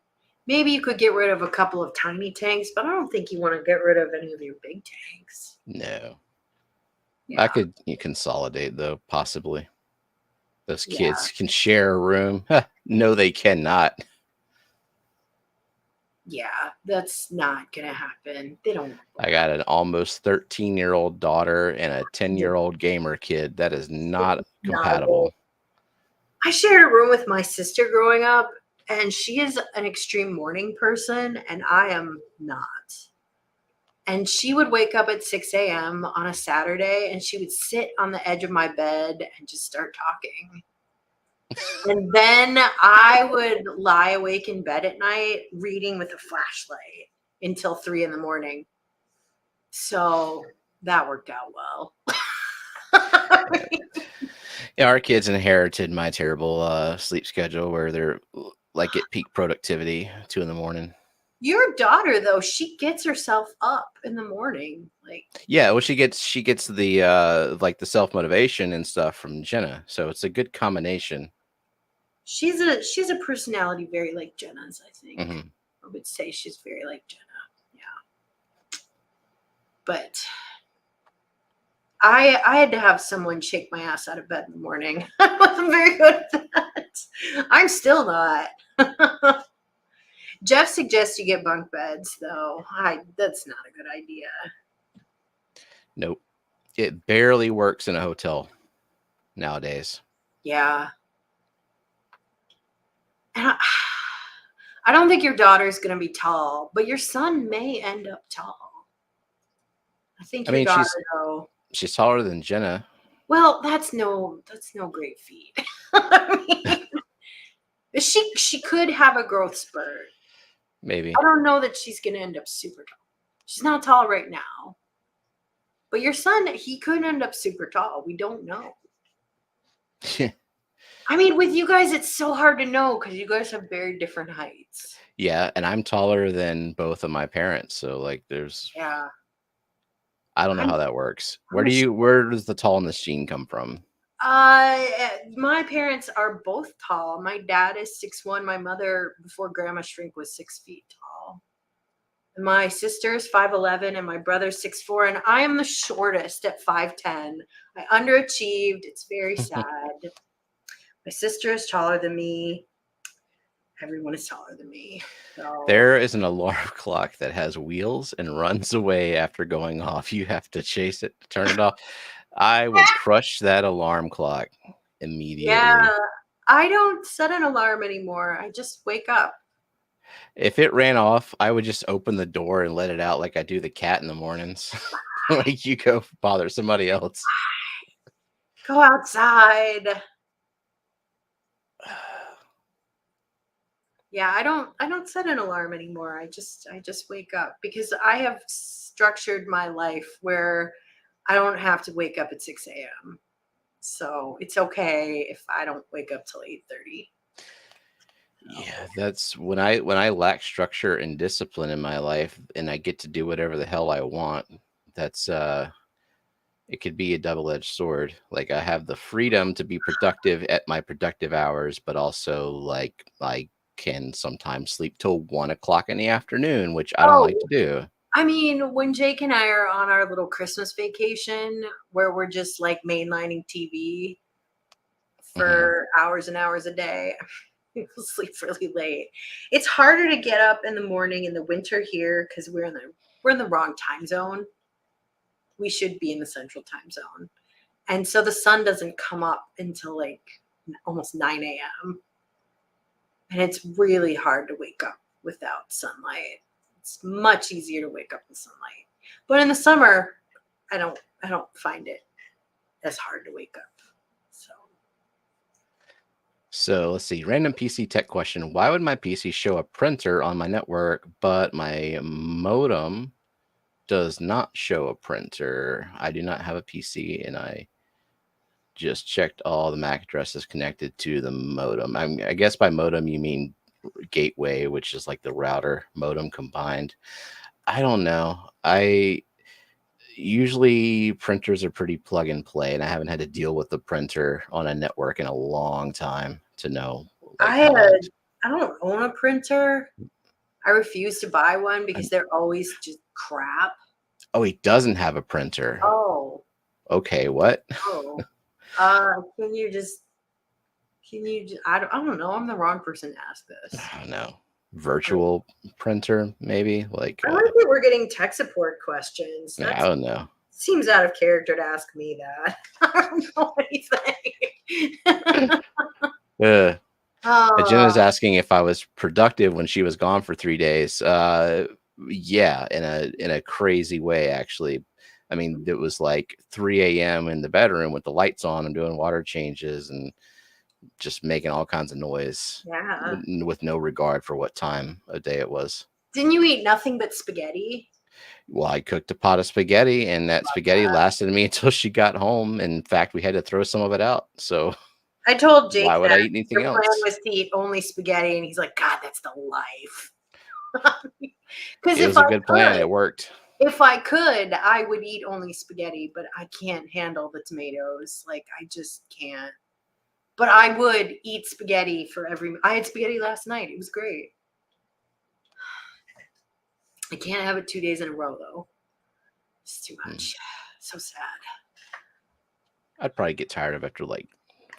maybe you could get rid of a couple of tiny tanks, but I don't think you want to get rid of any of your big tanks. No. Yeah. I could consolidate, though, possibly. Those kids can share a room. No, they cannot. Yeah, that's not going to happen. They don't. I got an almost 13-year-old daughter and a 10-year-old gamer kid. That is not compatible. I shared a room with my sister growing up, and she is an extreme morning person, and I am not. And she would wake up at 6 a.m. on a Saturday, and she would sit on the edge of my bed and just start talking. And then I would lie awake in bed at night reading with a flashlight until 3 in the morning. So that worked out well. Yeah, our kids inherited my terrible sleep schedule where they're like at peak productivity 2 in the morning. Your daughter, though, she gets herself up in the morning. Like, Yeah, well, she gets the like the self motivation and stuff from Jenna, so it's a good combination. she's a personality very like Jenna's, I think. Hmm. I would say she's very like Jenna. Yeah. But I had to have someone shake my ass out of bed in the morning. I wasn't very good at that. I'm still not. Jeff suggests you get bunk beds, though. That's not a good idea. Nope, it barely works in a hotel nowadays. Yeah. And I don't think your daughter's going to be tall, but your son may end up tall. I think I your mean, daughter, though. she's taller than Jenna. Well, that's no great feat. I mean, she could have a growth spurt. Maybe. I don't know that she's going to end up super tall. She's not tall right now. But your son, he could end up super tall. We don't know. I mean, with you guys, it's so hard to know because you guys have very different heights. Yeah, and I'm taller than both of my parents, so like there's Yeah. I don't know how that works. Where does the tallness gene come from? My parents are both tall. My dad is 6'1". My mother, before Grandma Shrink, was 6 feet tall. My sister's 5'11", and my brother's 6'4", and I am the shortest at 5'10". I underachieved. It's very sad. My sister is taller than me. Everyone is taller than me. So. There is an alarm clock that has wheels and runs away after going off. You have to chase it to turn it off. I would crush that alarm clock immediately. Yeah, I don't set an alarm anymore. I just wake up. If it ran off, I would just open the door and let it out like I do the cat in the mornings. Like you go bother somebody else. Go outside. Yeah, I don't set an alarm anymore. I just wake up because I have structured my life where I don't have to wake up at 6 a.m. So it's okay if I don't wake up till 8:30. Yeah, that's when I lack structure and discipline in my life and I get to do whatever the hell I want. That's it could be a double-edged sword. Like I have the freedom to be productive at my productive hours, but also like I can sometimes sleep till 1 o'clock in the afternoon, which I don't like to do. I mean, when Jake and I are on our little Christmas vacation where we're just like mainlining TV for hours and hours a day, we'll sleep really late. It's harder to get up in the morning in the winter here because we're in the wrong time zone. We should be in the central time zone. And so the sun doesn't come up until like almost 9 a.m. And it's really hard to wake up without sunlight. It's much easier to wake up with sunlight. But in the summer, I don't find it as hard to wake up. So let's see. Random PC tech question. Why would my PC show a printer on my network, but my modem does not show a printer? I do not have a PC, and I just checked all the MAC addresses connected to the modem. I guess by modem you mean gateway, which is like the router modem combined. I don't know. Usually printers are pretty plug and play, and I haven't had to deal with the printer on a network in a long time to know. I don't own a printer. I refuse to buy one because they're always just crap. Oh, he doesn't have a printer. Oh. Okay, what? Oh. I don't know. I'm the wrong person to ask this. I don't know. Virtual printer, maybe? Like I like that we're getting tech support questions. I don't know. Seems out of character to ask me that. I don't know anything. Uh, Jenna's Oh, asking if I was productive when she was gone for 3 days. Yeah, in a crazy way, actually. I mean, it was like 3 a.m. in the bedroom with the lights on and doing water changes and just making all kinds of noise yeah. with no regard for what time of day it was. Didn't you eat nothing but spaghetti? Well, I cooked a pot of spaghetti, and that spaghetti lasted me until she got home. In fact, we had to throw some of it out. So I told why Jake would that I eat anything your plan else? was to eat only spaghetti, and he's like, God, that's the life. Because It was a good plan. It worked. if I could, I would eat only spaghetti, but I can't handle the tomatoes. Like, I just can't. But I would eat spaghetti for every. I had spaghetti last night. It was great. I can't have it 2 days in a row though. It's too much. So sad. I'd probably get tired of it after like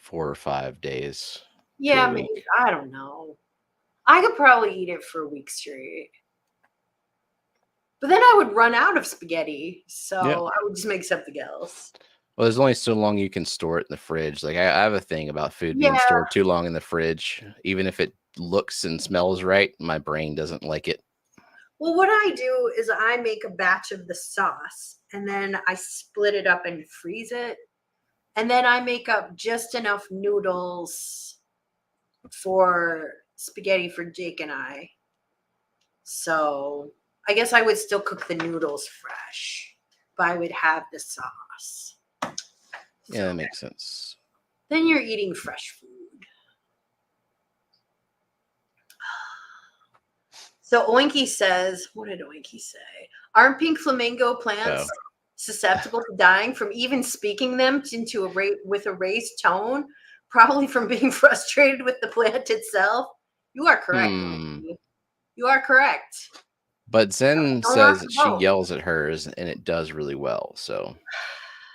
4 or 5 days to a Yeah, maybe, week. I don't know. I could probably eat it for a week straight. But then I would run out of spaghetti, Yep. so I would just make something else. Well, there's only so long you can store it in the fridge. Like I have a thing about food being Yeah. stored too long in the fridge. Even if it looks and smells right, my brain doesn't like it. Well, what I do is I make a batch of the sauce and then I split it up and freeze it. And then I make up just enough noodles for spaghetti for Jake and I. So I guess I would still cook the noodles fresh, but I would have the sauce. Yeah, that makes sense. Then you're eating fresh food. So Oinky says, what did Oinky say? Aren't pink flamingo plants susceptible to dying from even speaking them into with a raised tone? Probably from being frustrated with the plant itself. You are correct, Oinky. You are correct. But Zen Don't rock says the that she boat. yells at hers and it does really well. So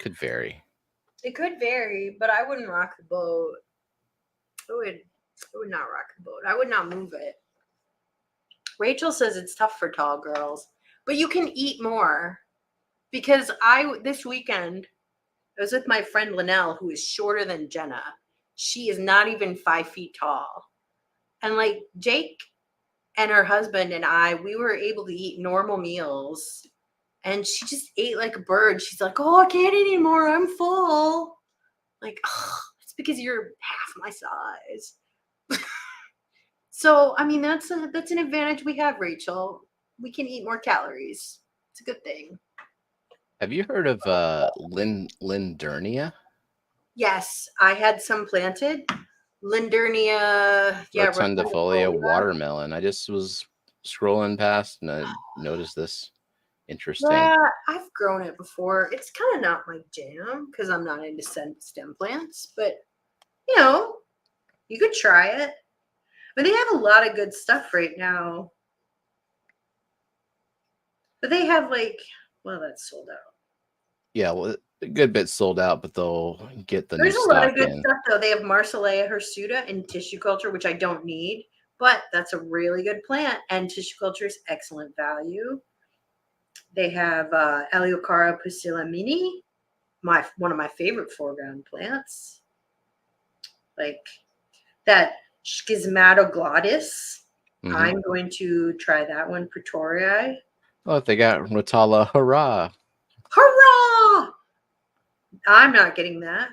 could vary. It could vary, but I wouldn't rock the boat. I would not rock the boat. I would not move it. Rachel says it's tough for tall girls, but you can eat more. Because this weekend, I was with my friend Linnell, who is shorter than Jenna. She is not even 5 feet tall. And like Jake and her husband and I, we were able to eat normal meals. And she just ate like a bird. She's like, oh, I can't eat anymore. I'm full. Like, oh, it's because you're half my size. So, I mean, that's an advantage we have, Rachel. We can eat more calories. It's a good thing. Have you heard of Lindernia? Yes, I had some planted. Lindernia, yeah, Rotundifolia rotundifolia. watermelon. I just was scrolling past and I noticed this. Interesting. Yeah, I've grown it before. It's kind of not my jam because I'm not into stem plants, but you know, you could try it. But they have a lot of good stuff right now. But they have well, that's sold out. Yeah, well, a good bit sold out, but they'll get the new There's a lot of stock good in. stuff though. They have Marsilea hirsuta in tissue culture, which I don't need, but that's a really good plant, and tissue culture is excellent value. They have Aleocara pusillamini, one of my favorite foreground plants, like that schismatoglottis. I'm going to try that one, Pretorii. Oh, they got Rotala, hurrah! Hurrah! I'm not getting that,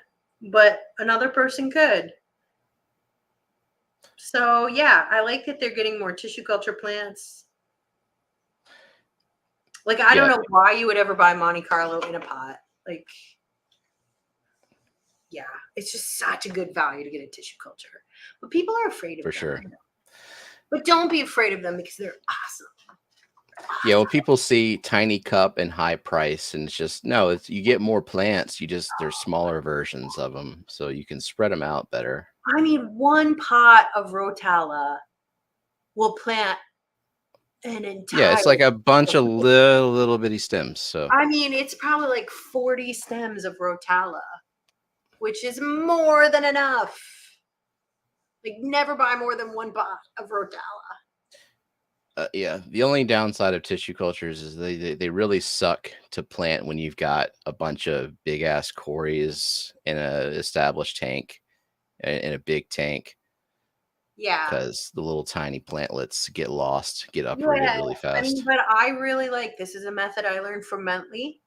but another person could. So yeah, I like that they're getting more tissue culture plants. Like I don't know why you would ever buy Monte Carlo in a pot. Like, yeah, it's just such a good value to get a tissue culture. But people are afraid of them. For sure. But don't be afraid of them because they're awesome. Yeah, when people see tiny cup and high price, and it's just you get more plants. There's smaller versions of them, so you can spread them out better. I mean, one pot of Rotala will plant an entire. Yeah, it's like a bunch of little bitty stems. So I mean, it's probably like 40 stems of Rotala, which is more than enough. Like, never buy more than one pot of Rotala. Yeah, the only downside of tissue cultures is they really suck to plant when you've got a bunch of big ass cories in a established tank, in a big tank. Yeah. because the little tiny plantlets get lost, get uprooted Yeah. really I mean, fast. but I really like this is a method I learned from Mentley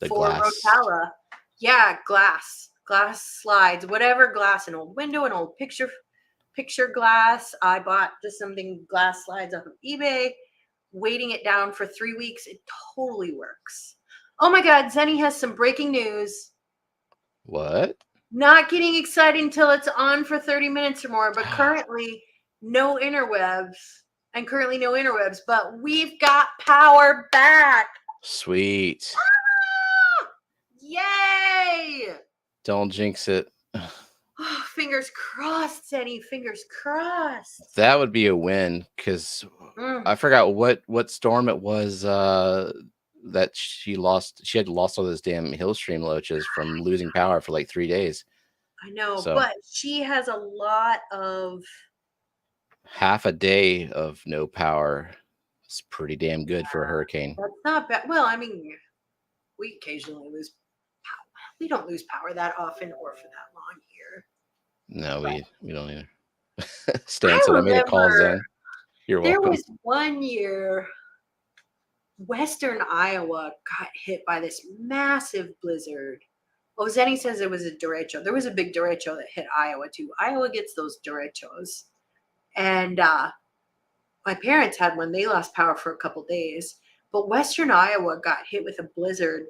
The for glass. Rotella. Yeah, glass slides, whatever glass, an old window, an old picture glass. I bought just something glass slides off of eBay, waiting it down for 3 weeks. It totally works. Oh my God, Zenny has some breaking news. What? Not getting excited until it's on for 30 minutes or more, but currently no interwebs and currently no interwebs, but we've got power back. Sweet. Ah! Yay! Don't jinx it. Oh, fingers crossed, Zenny. Fingers crossed. That would be a win because Mm, I forgot what storm it was that she lost. She had lost all those damn hill stream loaches from losing power for like 3 days. I know, So but she has a lot of. half a day of no power is pretty damn good for a hurricane. That's not bad. Well, I mean, we occasionally lose power. We don't lose power that often or for that long here. No, But we don't either. I Stan said I made a call, remember Zen. You're there welcome. was one year Western Iowa got hit by this massive blizzard. Oh, Zenny says it was a derecho. There was a big derecho that hit Iowa too. Iowa gets those derechos. And my parents had one. They lost power for a couple days. But Western Iowa got hit with a blizzard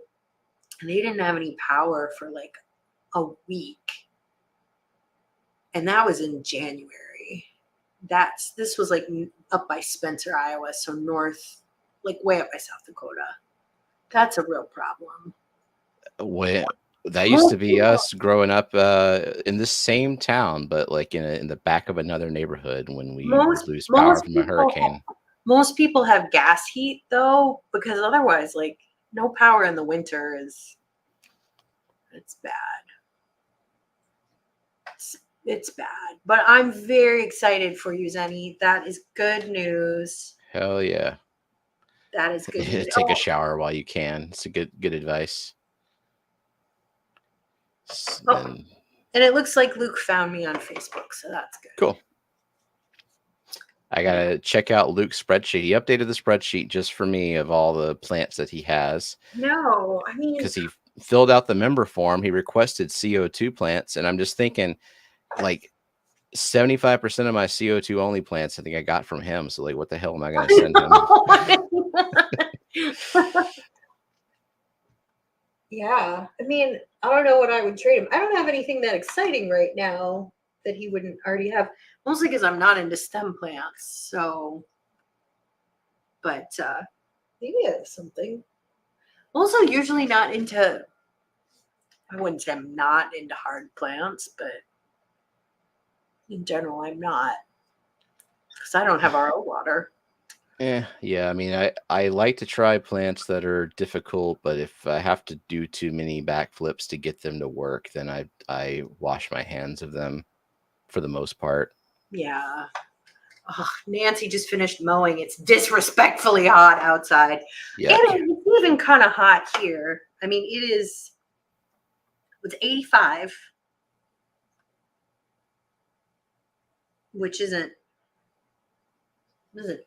and they didn't have any power for like a week. And that was in January. This was like up by Spencer, Iowa, so north, like way up by South Dakota. That's a real problem. When that used to Most be people, us growing up in this same town, but like in the back of another neighborhood when we would most lose power most from a people, hurricane. most people have gas heat though, because otherwise, like no power in the winter it's bad. It's bad. But I'm very excited for you, Zenny. That is good news. Hell yeah. That is good news. Take a Oh, shower while you can. It's a good advice. oh, And and it looks like Luke found me on Facebook, so that's good. cool. I gotta check out Luke's spreadsheet. He updated the spreadsheet just for me of all the plants that he has No, I mean, because he filled out the member form. He requested CO2 plants, and I'm just thinking, like 75% of my CO2 only plants, I think I got from him. So like, what the hell am I gonna send him? yeah, I mean, I don't know what I would trade him. I don't have anything that exciting right now that he wouldn't already have, mostly because I'm not into stem plants. So, but maybe I have something. Also, usually not into. I wouldn't say I'm not into hard plants, but in general, I'm not because I don't have RO water. Yeah. I mean, I like to try plants that are difficult, but if I have to do too many backflips to get them to work, then I wash my hands of them for the most part. Yeah. Oh, Nancy just finished mowing. It's disrespectfully hot outside. And Yuck. it's even kind of hot here. I mean, it's 85, which isn't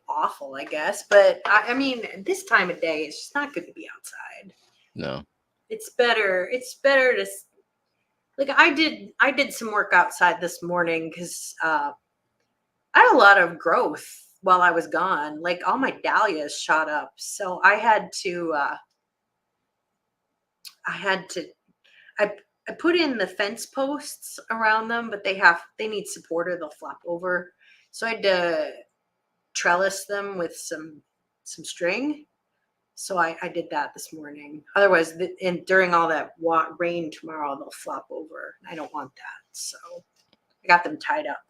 awful, I guess. But I mean, this time of day, it's just not good to be outside. No. It's better. It's better to like I did some work outside this morning because I had a lot of growth while I was gone. Like all my dahlias shot up, so I had to. I had to. I I put in the fence posts around them, but they need support or they'll flop over. So I had to trellis them with some string. So I did that this morning. Otherwise, during all that rain tomorrow, they'll flop over. I don't want that, so I got them tied up.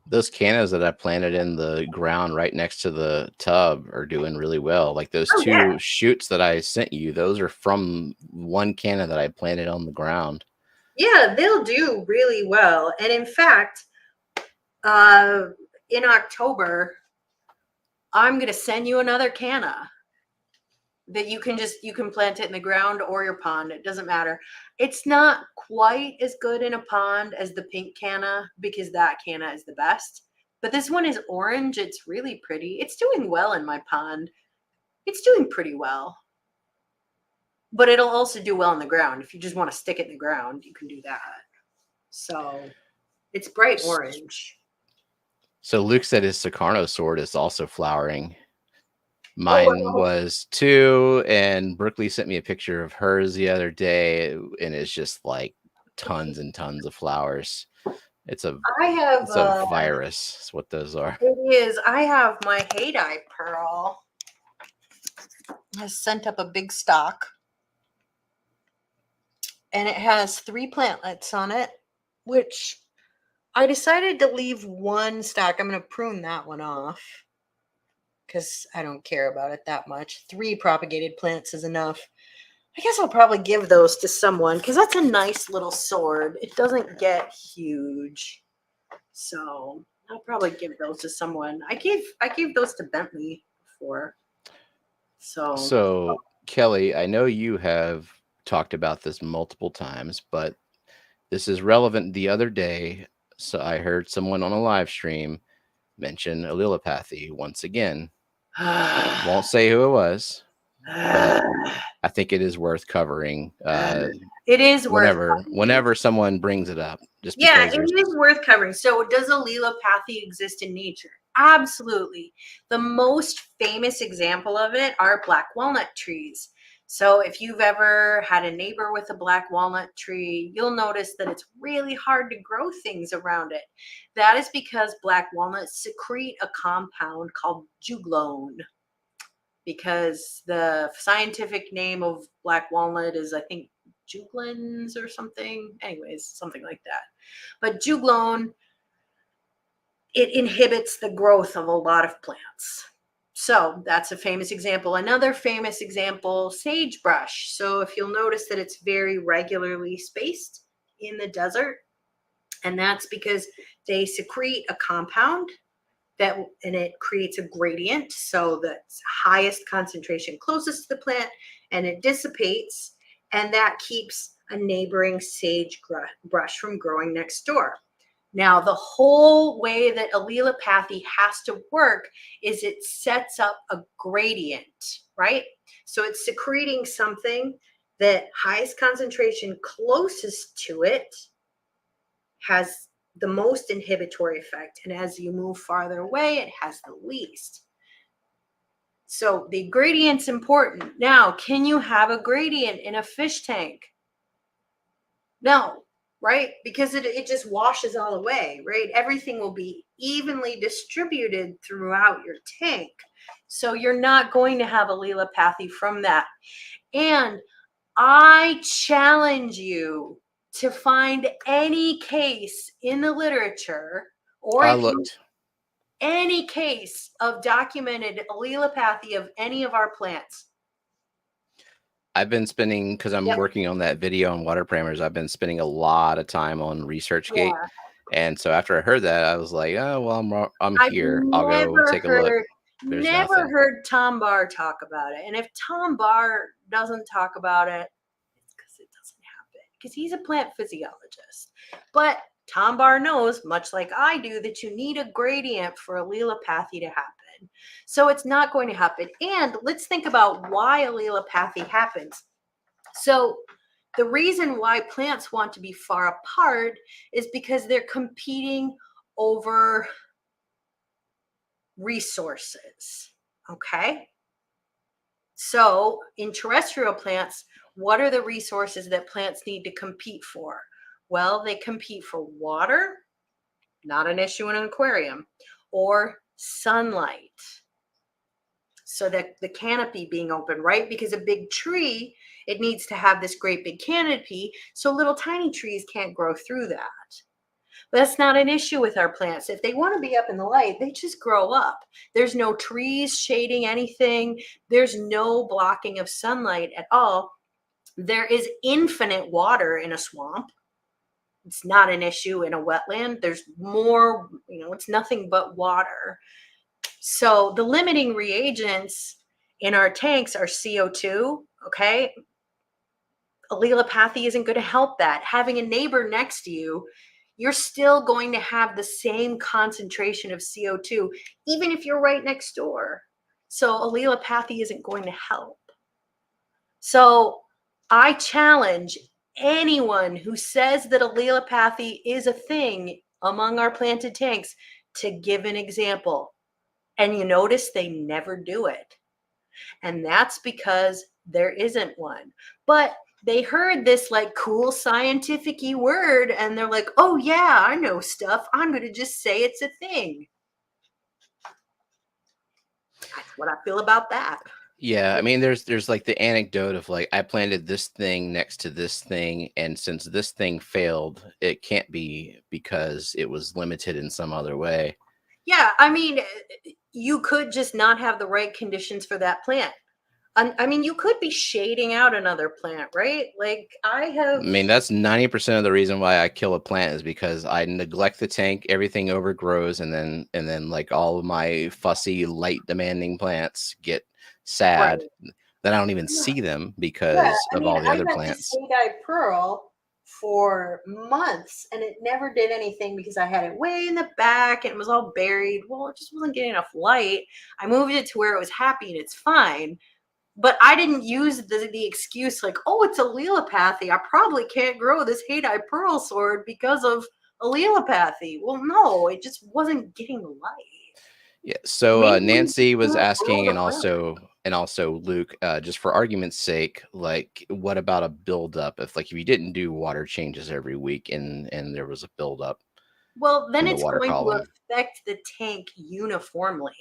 Those cannas that I planted in the ground right next to the tub are doing really well. Like those Oh yeah, two shoots that I sent you, those are from one canna that I planted on the ground. yeah, they'll do really well. And in fact, uh, in October, I'm gonna send you another canna that you can plant it in the ground or your pond. It doesn't matter. It's not quite as good in a pond as the pink canna because that canna is the best. But this one is orange. It's really pretty. It's doing well in my pond. It's doing pretty well. But it'll also do well in the ground. If you just want to stick it in the ground, you can do that. So it's bright orange. So Luke said his Sukarno sword is also flowering. Oh, Mine wow. was too, and Brooklyn sent me a picture of hers the other day, and it's just like tons and tons of flowers. It's a I have virus. That's what those are. it is. I have my Haydai pearl has sent up a big stalk. And it has 3 plantlets on it, which I decided to leave one stalk. I'm going to prune that one off because I don't care about it that much. 3 propagated plants is enough. I guess I'll probably give those to someone because that's a nice little sword. It doesn't get huge. So I'll probably give those to someone. I gave those to Bentley before. So Kelly, I know you have talked about this multiple times, but this is relevant. The other day, so I heard someone on a live stream mention allelopathy once again. Won't say who it was, but I think it is worth covering. It is worth whenever someone brings it up, just yeah, because it is worth covering. So, does allelopathy exist in nature? Absolutely. The most famous example of it are black walnut trees. So, if you've ever had a neighbor with a black walnut tree, you'll notice that it's really hard to grow things around it. That is because black walnuts secrete a compound called juglone. Because the scientific name of black walnut is, I think, juglans or something. Anyways, something like that. But juglone, it inhibits the growth of a lot of plants. So that's a famous example. Another famous example, sagebrush. So if you'll notice that it's very regularly spaced in the desert, and that's because they secrete a compound and it creates a gradient. So the highest concentration closest to the plant, and it dissipates, and that keeps a neighboring sagebrush from growing next door. Now, the whole way that allelopathy has to work is it sets up a gradient, right? So it's secreting something that highest concentration closest to it has the most inhibitory effect. And as you move farther away, it has the least. So the gradient's important. Now, can you have a gradient in a fish tank? No, right? Because it just washes all away, right? Everything will be evenly distributed throughout your tank. So you're not going to have allelopathy from that. And I challenge you to find any case in the literature or any case of documented allelopathy of any of our plants. I've been spending, because I'm working on that video on water parameters, I've been spending a lot of time on ResearchGate. Yeah. And so after I heard that, I was like, oh, well, I'm here. I'll go take a look. Never heard Tom Barr talk about it. And if Tom Barr doesn't talk about it, it's because it doesn't happen. Because he's a plant physiologist. But Tom Barr knows, much like I do, that you need a gradient for allelopathy to happen. So it's not going to happen. And let's think about why allelopathy happens. So the reason why plants want to be far apart is because they're competing over resources. Okay. So in terrestrial plants, what are the resources that plants need to compete for? Well, they compete for water, not an issue in an aquarium, or sunlight. So that the canopy being open, right? Because a big tree, it needs to have this great big canopy, so little tiny trees can't grow through that. But that's not an issue with our plants. If they want to be up in the light, they just grow up. There's no trees shading anything. There's no blocking of sunlight at all. There is infinite water in a swamp. It's not an issue in a wetland. There's more, it's nothing but water. So the limiting reagents in our tanks are CO2, okay? allelopathy isn't going to help that. Having a neighbor next to you, you're still going to have the same concentration of CO2, even if you're right next door. So allelopathy isn't going to help. So I challenge anyone who says that allelopathy is a thing among our planted tanks to give an example. And you notice they never do it. And that's because there isn't one. But they heard this like cool scientific-y word and they're like, oh yeah, I know stuff. I'm going to just say it's a thing. That's what I feel about that. Yeah, I mean, there's like the anecdote of like I planted this thing next to this thing, and since this thing failed, it can't be because it was limited in some other way. Yeah, I mean, you could just not have the right conditions for that plant. I mean, you could be shading out another plant, right? Like I I have, mean, that's 90% of the reason why I kill a plant is because I neglect the tank, everything overgrows, and then like all of my fussy, light demanding plants get right. sad. Then I don't even see them Yeah, because I of mean, all the I other had this plants. Haggai pearl for months and it never did anything because I had it way in the back and it was all buried. Well, it just wasn't getting enough light. I moved it to where it was happy and it's fine. But I didn't use the excuse like, oh, it's allelopathy. I probably can't grow this Haggai pearl sword because of allelopathy. Well, no, it just wasn't getting the light. Yeah. So Maybe we just Nancy was can't grow asking, the and plant. also Luke, just for argument's sake, like, what about a buildup? If you didn't do water changes every week, and there was a buildup Well, then in the it's water going to column. affect the tank uniformly,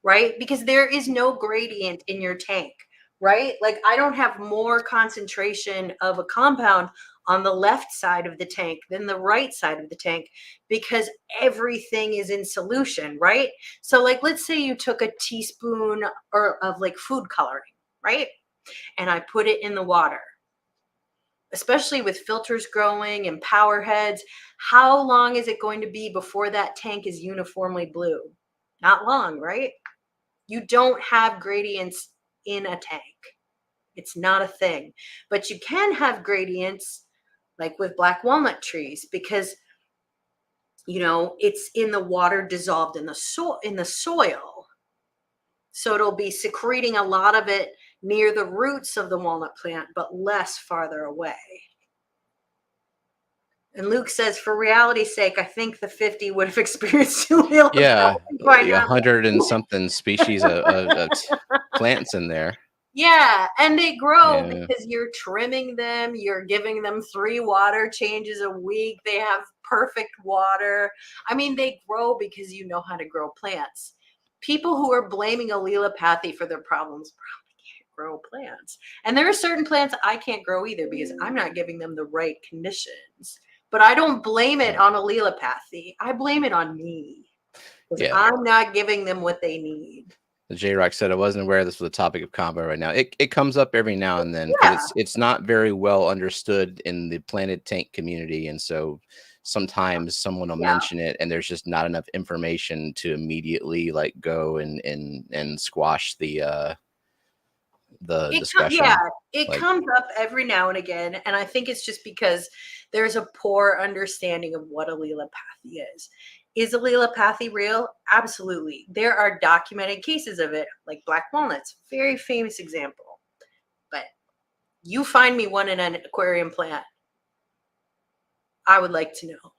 right? Because there is no gradient in your tank, right? Like I don't have more concentration of a compound on the left side of the tank than the right side of the tank because everything is in solution, right? So like let's say you took a teaspoon or of like food coloring, right? And I put it in the water. Especially with filters growing and power heads, how long is it going to be before that tank is uniformly blue? Not long, right? You don't have gradients in a tank. It's not a thing. But you can have gradients like with black walnut trees because it's in the water dissolved in the soil. So it'll be secreting a lot of it near the roots of the walnut plant but less farther away. And Luke says, for reality's sake, I think the 50 would have experienced Yeah, allelopathy by a now. hundred and something species of plants in there. Yeah, and they grow Yeah, because you're trimming them, you're giving them 3 water changes a week. They have perfect water. I mean, they grow because you know how to grow plants. People who are blaming allelopathy for their problems probably can't grow plants. And there are certain plants I can't grow either because I'm not giving them the right conditions. But I don't blame it yeah, on allelopathy. I blame it on me because yeah. I'm not giving them what they need. The J Rock said I wasn't aware this was a topic of combo right now. It comes up every now and then because Yeah, it's not very well understood in the planted tank community, and so sometimes someone will yeah. mention it, and there's just not enough information to immediately like go and squash the Yeah, discussion. it Like, comes up every now and again, and I think it's just because there's a poor understanding of what allelopathy is. Is allelopathy real? Absolutely. There are documented cases of it, like black walnuts, very famous example. But you find me one in an aquarium plant, I would like to know.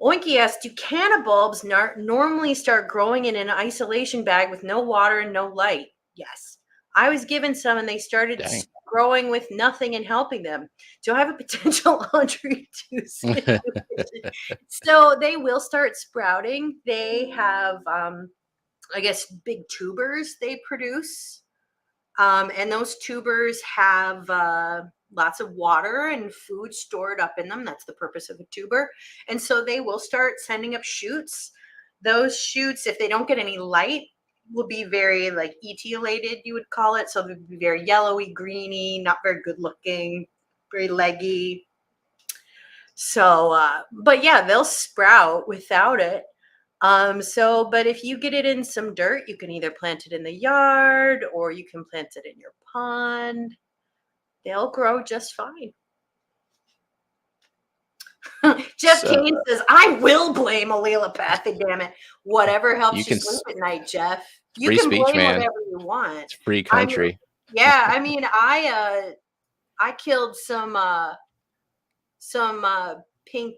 Oinky asks, do canna bulbs normally start growing in an isolation bag with no water and no light? Yes. I was given some and they started dang. growing with nothing and helping them. Do I have a potential Audrey 2 situation? So they will start sprouting. They have, I guess, big tubers they produce. And those tubers have lots of water and food stored up in them. That's the purpose of a tuber. And so they will start sending up shoots. Those shoots, if they don't get any light, will be very like etiolated, you would call it. So they'll be very yellowy, greeny, not very good looking, very leggy. So, but yeah, they'll sprout without it. But if you get it in some dirt, you can either plant it in the yard or you can plant it in your pond. They'll grow just fine. Jeff So Kane says, I will blame allelopathy, damn it. Whatever you helps you can sleep at night, Jeff. You free can speech, blame man. whatever you want. It's free I mean, country. yeah, I mean, I killed some pink,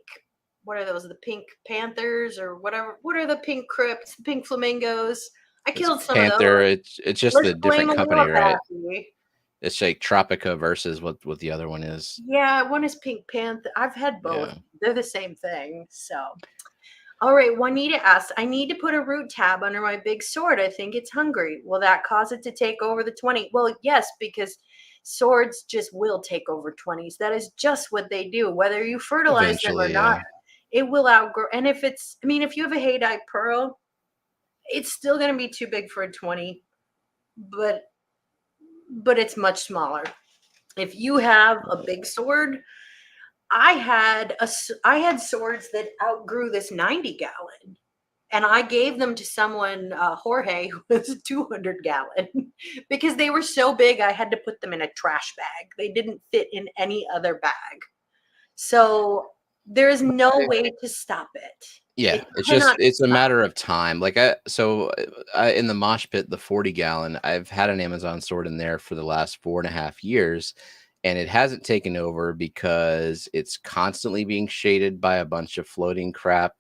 what are those? The pink panthers or whatever. What are the pink crypts, the pink flamingos? I It's killed some of Panther. those. It's just Let's the blame different company, right? allelopathy. It's like Tropica versus what the other one is. Yeah, one is Pink Panther. I've had both. Yeah. They're the same thing. So, all right. Juanita asks, I need to put a root tab under my big sword. I think it's hungry. Will that cause it to take over the 20? Well, yes, because swords just will take over 20s. That is just what they do. Whether you fertilize them or Eventually, not, yeah. it will outgrow. And if it's, I mean, if you have a haydite pearl, it's still going to be too big for a 20, but it's much smaller. If you have a big sword, I had swords that outgrew this 90 gallon, and I gave them to someone, Jorge, who was a 200 gallon, because they were so big. I had to put them in a trash bag. They didn't fit in any other bag. So there is no way to stop it. Yeah, It it's cannot just be it's a stopped. matter of time. Like in the mosh pit, the 40 gallon, I've had an Amazon sword in there for the last 4.5 years, and it hasn't taken over because it's constantly being shaded by a bunch of floating crap.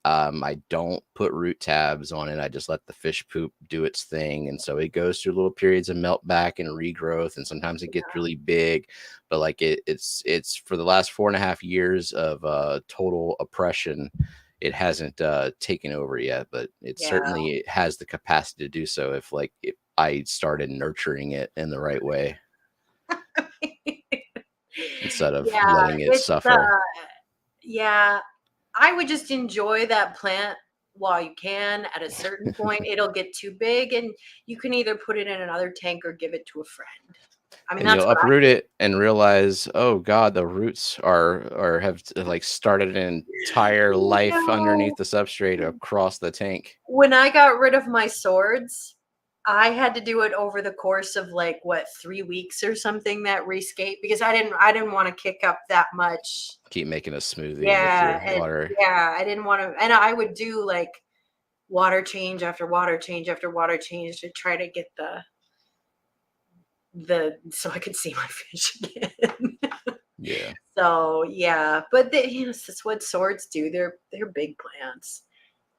I don't put root tabs on it. I just let the fish poop do its thing. And so it goes through little periods of melt back and regrowth. And sometimes it gets really big, but like it's for the last 4.5 years of total oppression. It hasn't taken over yet, but it Yeah. certainly has the capacity to do so if I started nurturing it in the right way instead of Yeah, letting it it's suffer. yeah, I would just enjoy that plant while you can. At a certain point, it'll get too big, and you can either put it in another tank or give it to a friend. I mean, And that's you'll what I uproot it and realize, oh God, the roots have started an entire life know. underneath the substrate across the tank. When I got rid of my swords, I had to do it over the course of like what 3 weeks or something, that rescape, because I didn't want to kick up that much. Keep making a smoothie with Yeah, your and water. yeah, I didn't want to, and I would do like water change after water change after water change to try to get the so I could see my fish again. Yeah. So yeah, but that's what swords do. They're big plants.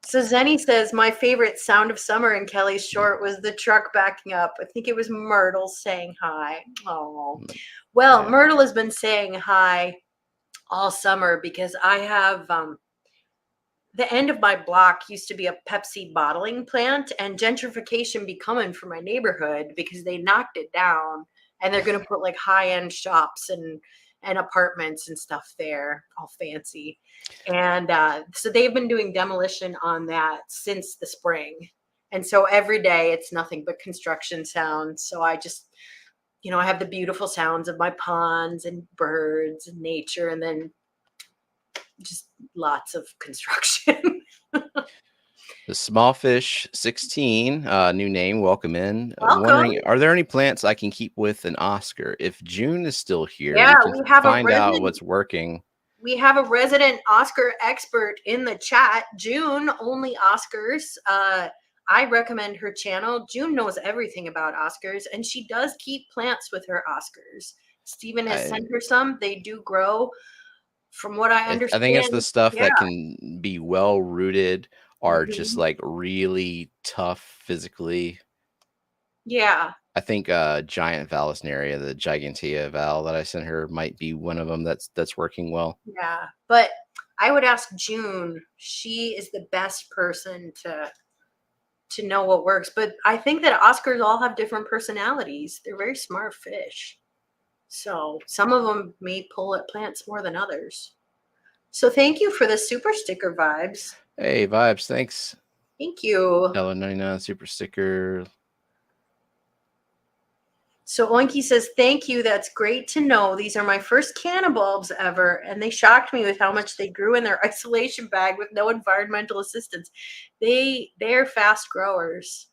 So Zenny says my favorite sound of summer in Kelly's short was the truck backing up. I think it was Myrtle saying hi. Oh, well, Yeah. Myrtle has been saying hi all summer because I have the end of my block used to be a Pepsi bottling plant, and gentrification be coming for my neighborhood because they knocked it down, and they're going to put like high-end shops and apartments and stuff there, all fancy. And so they've been doing demolition on that since the spring. And so every day it's nothing but construction sounds. So I just, I have the beautiful sounds of my ponds and birds and nature, and then just lots of construction. The Smallfish 16, new name, welcome in. Welcome. Wondering, are there any plants I can keep with an Oscar? If June is still here, Yeah, we can find out what's working. we have a resident Oscar expert in the chat. June, only Oscars. I recommend her channel. June knows everything about Oscars, and she does keep plants with her Oscars. Stephen has I sent her some. They do grow, from what I I think it's the understand. stuff Yeah. that can be well rooted, are just Mhm. like really tough physically. Yeah. I think giant vallisneria, the gigantea val that I sent her, might be one of them that's working well. Yeah. But I would ask June. She is the best person to know what works. But I think that Oscars all have different personalities. They're very smart fish. So some of them may pull at plants more than others. So thank you for the super sticker vibes. Hey, vibes, thanks. Thank you. $1.99 super sticker. So Oinky says, thank you. That's great to know. These are my first canna bulbs ever, and they shocked me with how much they grew in their isolation bag with no environmental assistance. They're fast growers.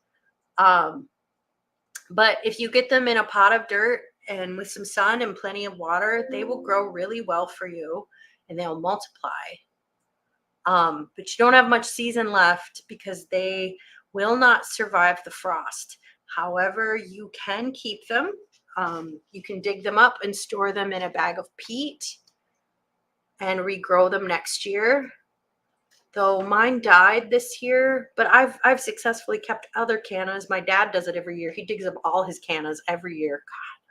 But if you get them in a pot of dirt and with some sun and plenty of water, they will grow really well for you and they'll multiply. But you don't have much season left because they will not survive the frost. However, you can keep them. You can dig them up and store them in a bag of peat and regrow them next year. Though mine died this year, but I've successfully kept other cannas. My dad does it every year. He digs up all his cannas every year. God,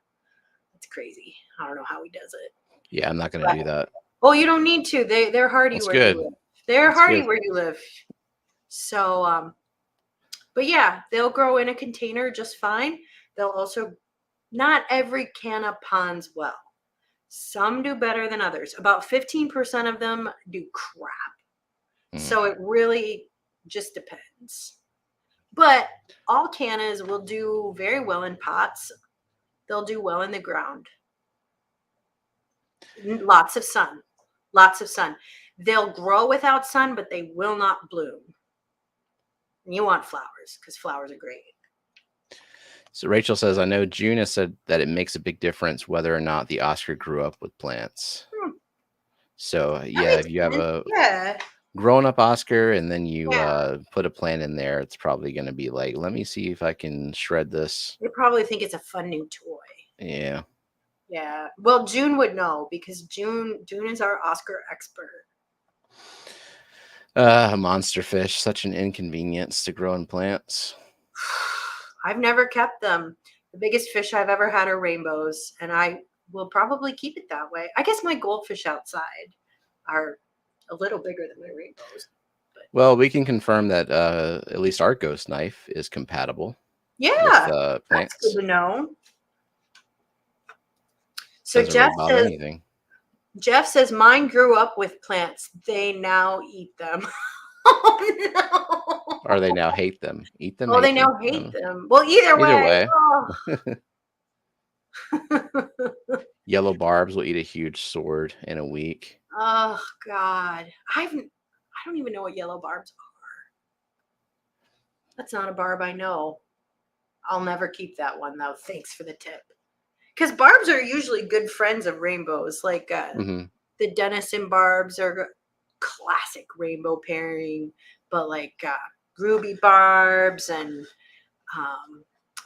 that's crazy. I don't know how he does it. Yeah, I'm not going to do that. Well, you don't need to. They're hardy That's where good. you live. They're That's hardy good. where you live. So, but yeah, they'll grow in a container just fine. They'll also, not every canna ponds well. Some do better than others. About 15% of them do crap. So it really just depends. But all cannas will do very well in pots. They'll do well in the ground. Lots of sun. Lots of sun. They'll grow without sun, but they will not bloom. And you want flowers because flowers are great. So Rachel says, I know June has said that it makes a big difference whether or not the Oscar grew up with plants. So yeah, if you have a grown up Oscar and then you put a plant in there, it's probably going to be like, let me see if I can shred this. They probably think it's a fun new toy. Yeah. Yeah. Well, June would know because June is our Oscar expert. Monster fish, such an inconvenience to grow in plants. I've never kept them. The biggest fish I've ever had are rainbows, and I will probably keep it that way. I guess my goldfish outside are a little bigger than my rainbows. But. Well, we can confirm that at least our ghost knife is compatible. Yeah, with, plants. that's good to know. So Jeff says mine grew up with plants. They now eat them. Oh no! Or they now hate them. Eat them. Oh, they now hate them. Well, either way. Oh. Yellow barbs will eat a huge sword in a week. Oh God, I don't even know what yellow barbs are. That's not a barb I know. I'll never keep that one though. Thanks for the tip. Because barbs are usually good friends of rainbows. Like the Denison barbs are classic rainbow pairing, but like ruby barbs and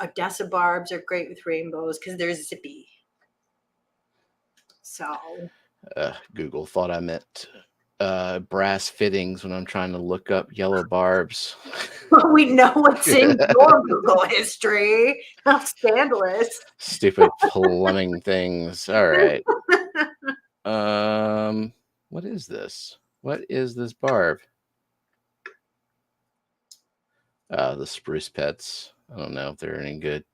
Odessa barbs are great with rainbows because they're zippy. So Google thought I meant brass fittings when I'm trying to look up yellow barbs. We know what's in your Google history. How scandalous. Stupid plumbing things. All right. What is this? What is this barb? The spruce pets. I don't know if they're any good.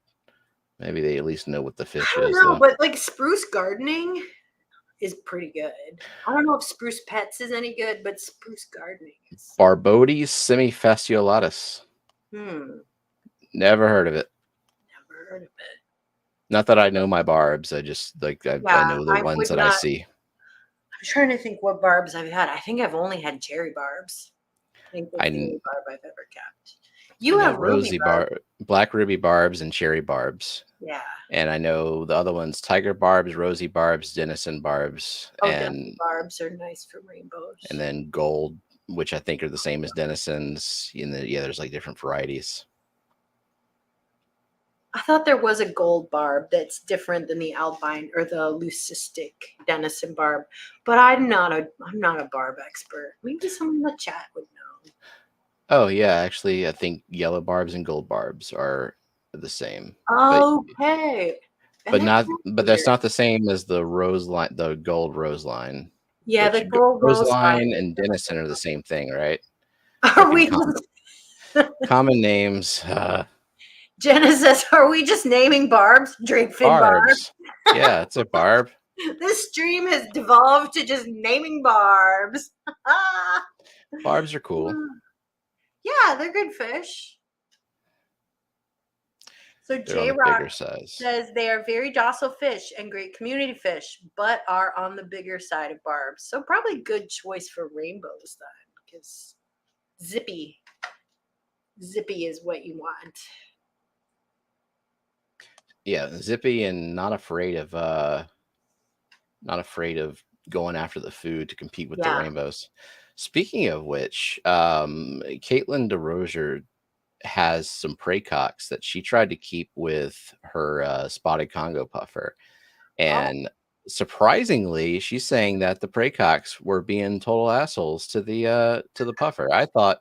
Maybe they at least know what the fish I don't is. know, but like spruce gardening is pretty good. I don't know if spruce pets is any good, but spruce gardening is. Barbodes semifasciolatus. Never heard of it. Never heard of it. Not that I know my barbs. I just I know the ones that I see. I'm trying to think what barbs I've had. I think I've only had cherry barbs. I think that's the only barb I've ever kept. You have rosy black ruby barbs and cherry barbs. Yeah. And I know the other ones: tiger barbs, rosy barbs, Denison barbs, and barbs are nice for rainbows. And then gold, which I think are the same as Denisons. There's like different varieties. I thought there was a gold barb that's different than the albine or the leucistic Denison barb, but I'm not a barb expert. Maybe someone in the chat would know. Oh yeah, actually, I think yellow barbs and gold barbs are the same. Okay, but that's not the same as the rose line, the gold rose line. Yeah, the gold rose line and Denison are the same thing, right? Are we common names? Jenna says, "Are we just naming barbs? Drapefin barbs? Yeah, it's a barb." This stream has devolved to just naming barbs. Barbs are cool. Yeah, they're good fish. So J Rock says they are very docile fish and great community fish, but are on the bigger side of barbs. So probably good choice for rainbows then, because zippy is what you want. Yeah, zippy and not afraid of going after the food to compete with the Yeah. rainbows. Speaking of which, Caitlin DeRozier has some praycocks that she tried to keep with her spotted Congo puffer. Oh, And surprisingly, she's saying that the praycocks were being total assholes to the puffer. I thought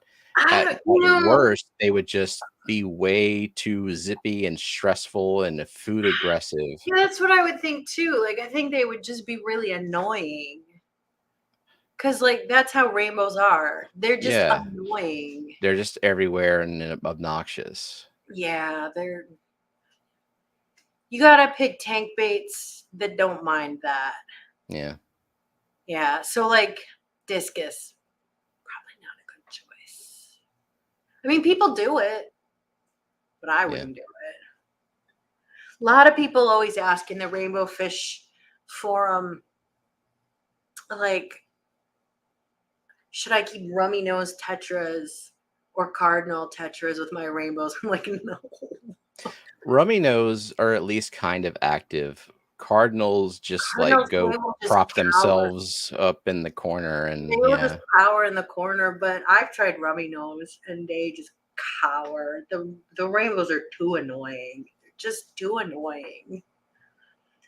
at you know, worst they would just be way too zippy and stressful and food aggressive. yeah, that's what I would think too. Like, I think they would just be really annoying. Cause like that's how rainbows are. They're just Yeah, annoying. they're just everywhere and obnoxious. Yeah, they're you gotta pick tank baits that don't mind that. Yeah, Yeah. So like discus, probably not a good choice. I mean, people do it, but I yeah. wouldn't do it. A lot of people always ask in the rainbow fish forum, like, should I keep rummy nose tetras or cardinal tetras with my rainbows? I'm like, no. Rummy nose are at least kind of active. Cardinals just like Cardinals, they go will just prop cower. themselves up in the corner They and will just yeah. cower in the corner, but I've tried rummy nose and they just cower. The rainbows are too annoying. They're just too annoying.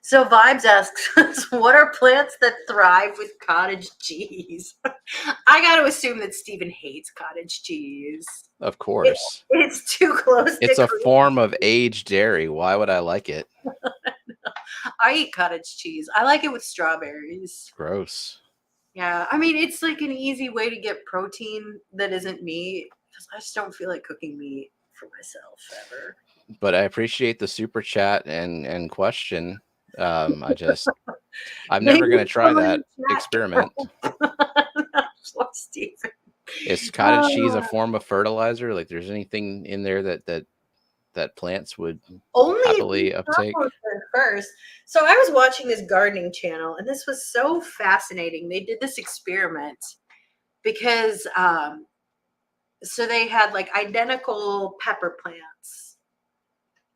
So Vibes asks us, what are plants that thrive with cottage cheese? I got to assume that Stephen hates cottage cheese. Of It, course. it's too close to It's a cream. form of aged dairy. Why would I like it? I eat cottage cheese. I like it with strawberries. Gross. Yeah, I mean, it's like an easy way to get protein that isn't meat because I just don't feel like cooking meat for myself ever. But I appreciate the super chat and question. I just I'm never Maybe gonna try someone in that chat experiment. Poor Stephen. Is cottage cheese a Oh, form of fertilizer? Like there's anything in there that plants would only if you happily uptake? compost it first. So I was watching this gardening channel, and this was so fascinating. They did this experiment because so they had like identical pepper plants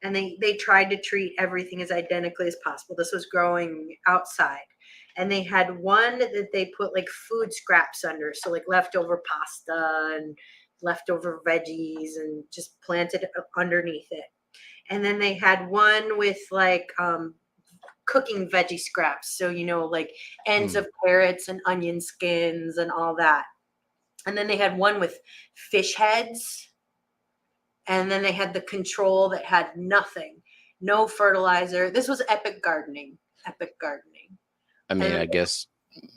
and they tried to treat everything as identically as possible. This was growing outside. And they had one that they put like food scraps under, so like leftover pasta and leftover veggies and just planted underneath it. And then they had one with like cooking veggie scraps, so like ends Hmm. of carrots and onion skins and all that. And then they had one with fish heads, and then they had the control that had nothing, no fertilizer. This was epic gardening, epic gardening. I mean, And I guess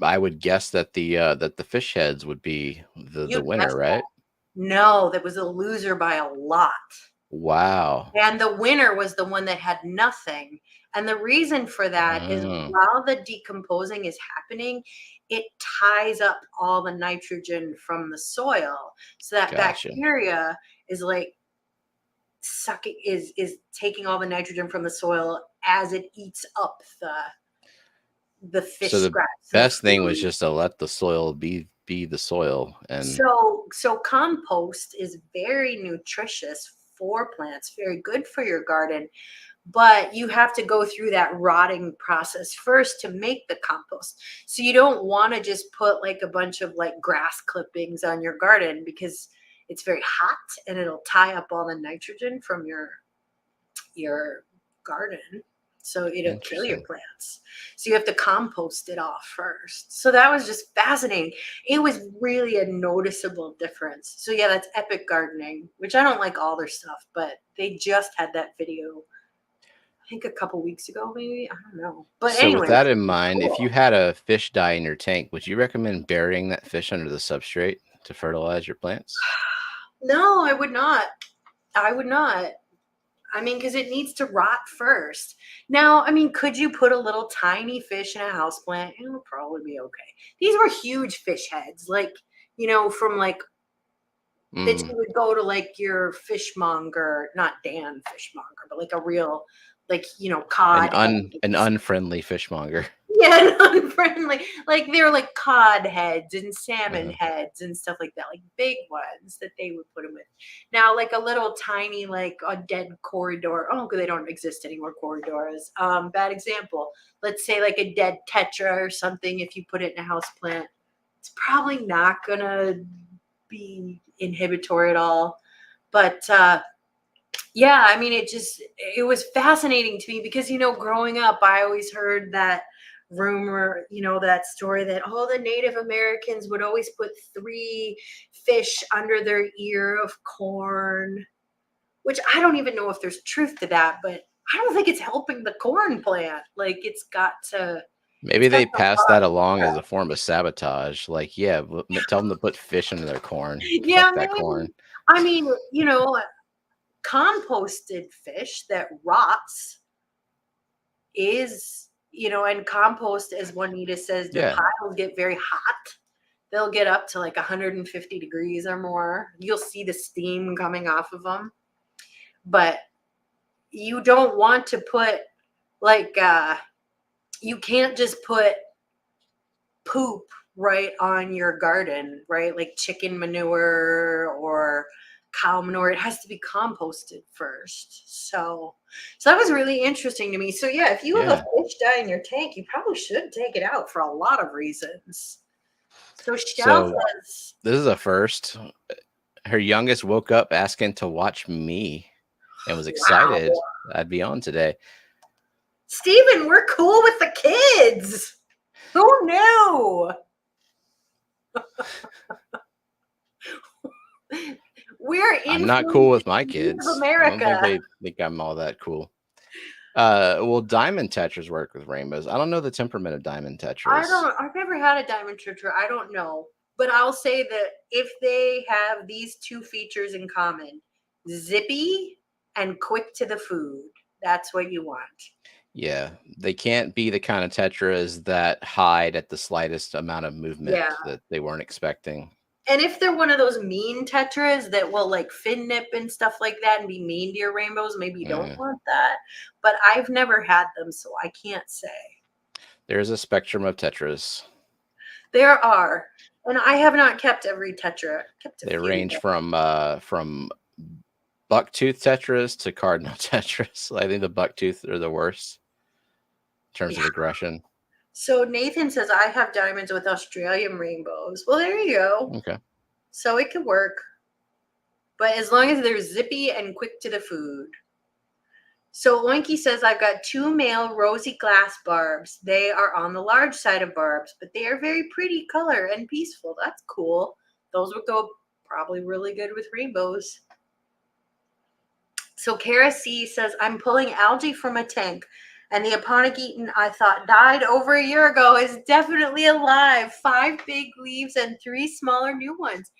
I would guess that the fish heads would be the you winner, guessed that. right? No, that was a loser by a lot. Wow. And the winner was the one that had nothing. And the reason for that is Oh, while the decomposing is happening, it ties up all the nitrogen from the soil. So that gotcha. bacteria is like sucking is taking all the nitrogen from the soil as it eats up the So fish the scraps and the best thing was food. just to let the soil be the soil and So compost is very nutritious for plants, very good for your garden, but you have to go through that rotting process first to make the compost. So you don't want to just put like a bunch of like grass clippings on your garden because it's very hot and it'll tie up all the nitrogen from your garden. So it'll kill your interesting. plants. So you have to compost it off first. So that was just fascinating. It was really a noticeable difference. So yeah, that's epic gardening, which I don't like all their stuff, but they just had that video, I think a couple weeks ago, maybe. I don't know. But So with anyways, that in mind, if you cool. had a fish die in your tank, would you recommend burying that fish under the substrate to fertilize your plants? No, I would not. I would not. I mean, because it needs to rot first. Now, I mean, could you put a little tiny fish in a house plant? It would probably be okay. These were huge fish heads, like, from like that Mm, you would go to like your fishmonger, not Dan fishmonger, but like a real like, cod An heads. unfriendly fishmonger. Yeah, unfriendly. Like they're like cod heads and salmon Uh-huh. heads and stuff like that, like big ones that they would put them with. Now, like a little tiny, like a dead corridor. Oh, they don't exist anymore. Corridors. Bad example. Let's say like a dead tetra or something. If you put it in a house plant, it's probably not gonna be inhibitory at all. But yeah, I mean, it was fascinating to me because, growing up, I always heard that rumor, that story that all the Native Americans would always put 3 fish under their ear of corn, which I don't even know if there's truth to that, but I don't think it's helping the corn plant. Like Maybe it's got they some passed that along as a form of sabotage. Like, yeah, tell them to put fish into their corn. yeah, Fuck that corn. maybe. I mean, composted fish that rots is, and compost, as Juanita says, the Yeah. piles get very hot. They'll get up to like 150 degrees or more. You'll see the steam coming off of them. But you don't want to put like you can't just put poop right on your garden, right? Like chicken manure or cow manure. It has to be composted first. So that was really interesting to me. So yeah, if you have a Yeah. fish die in your tank, you probably should take it out for a lot of reasons. So Shell So says, this is a first. Her youngest woke up asking to watch me and was wow, excited I'd be on today. Steven, we're cool with the kids. Who knew? We're I'm not cool with my influencing the youth of kids. I don't think America. they think I'm all that cool. Well, diamond tetras work with rainbows. I don't know the temperament of diamond tetras. I've never had a diamond tetra. I don't know. But I'll say that if they have these 2 features in common, zippy and quick to the food, that's what you want. Yeah, they can't be the kind of tetras that hide at the slightest amount of movement Yeah. that they weren't expecting. And if they're one of those mean tetras that will like fin nip and stuff like that and be mean to your rainbows, maybe you don't Yeah. want that. But I've never had them, so I can't say. There's a spectrum of tetras. There are. And I have not kept every tetra. I've kept a They few. range from bucktooth tetras to cardinal tetras. I think the bucktooth are the worst in terms of Yeah. aggression. So Nathan says, I have diamonds with Australian rainbows. Well, there you go. Okay. So it could work. But as long as they're zippy and quick to the food. So Oinky says, I've got 2 male rosy glass barbs. They are on the large side of barbs, but they are very pretty color and peaceful. That's cool. Those would go probably really good with rainbows. So Kara C says, I'm pulling algae from a tank, and the Aponogeton I thought died over a year ago is definitely alive. 5 big leaves and 3 smaller new ones.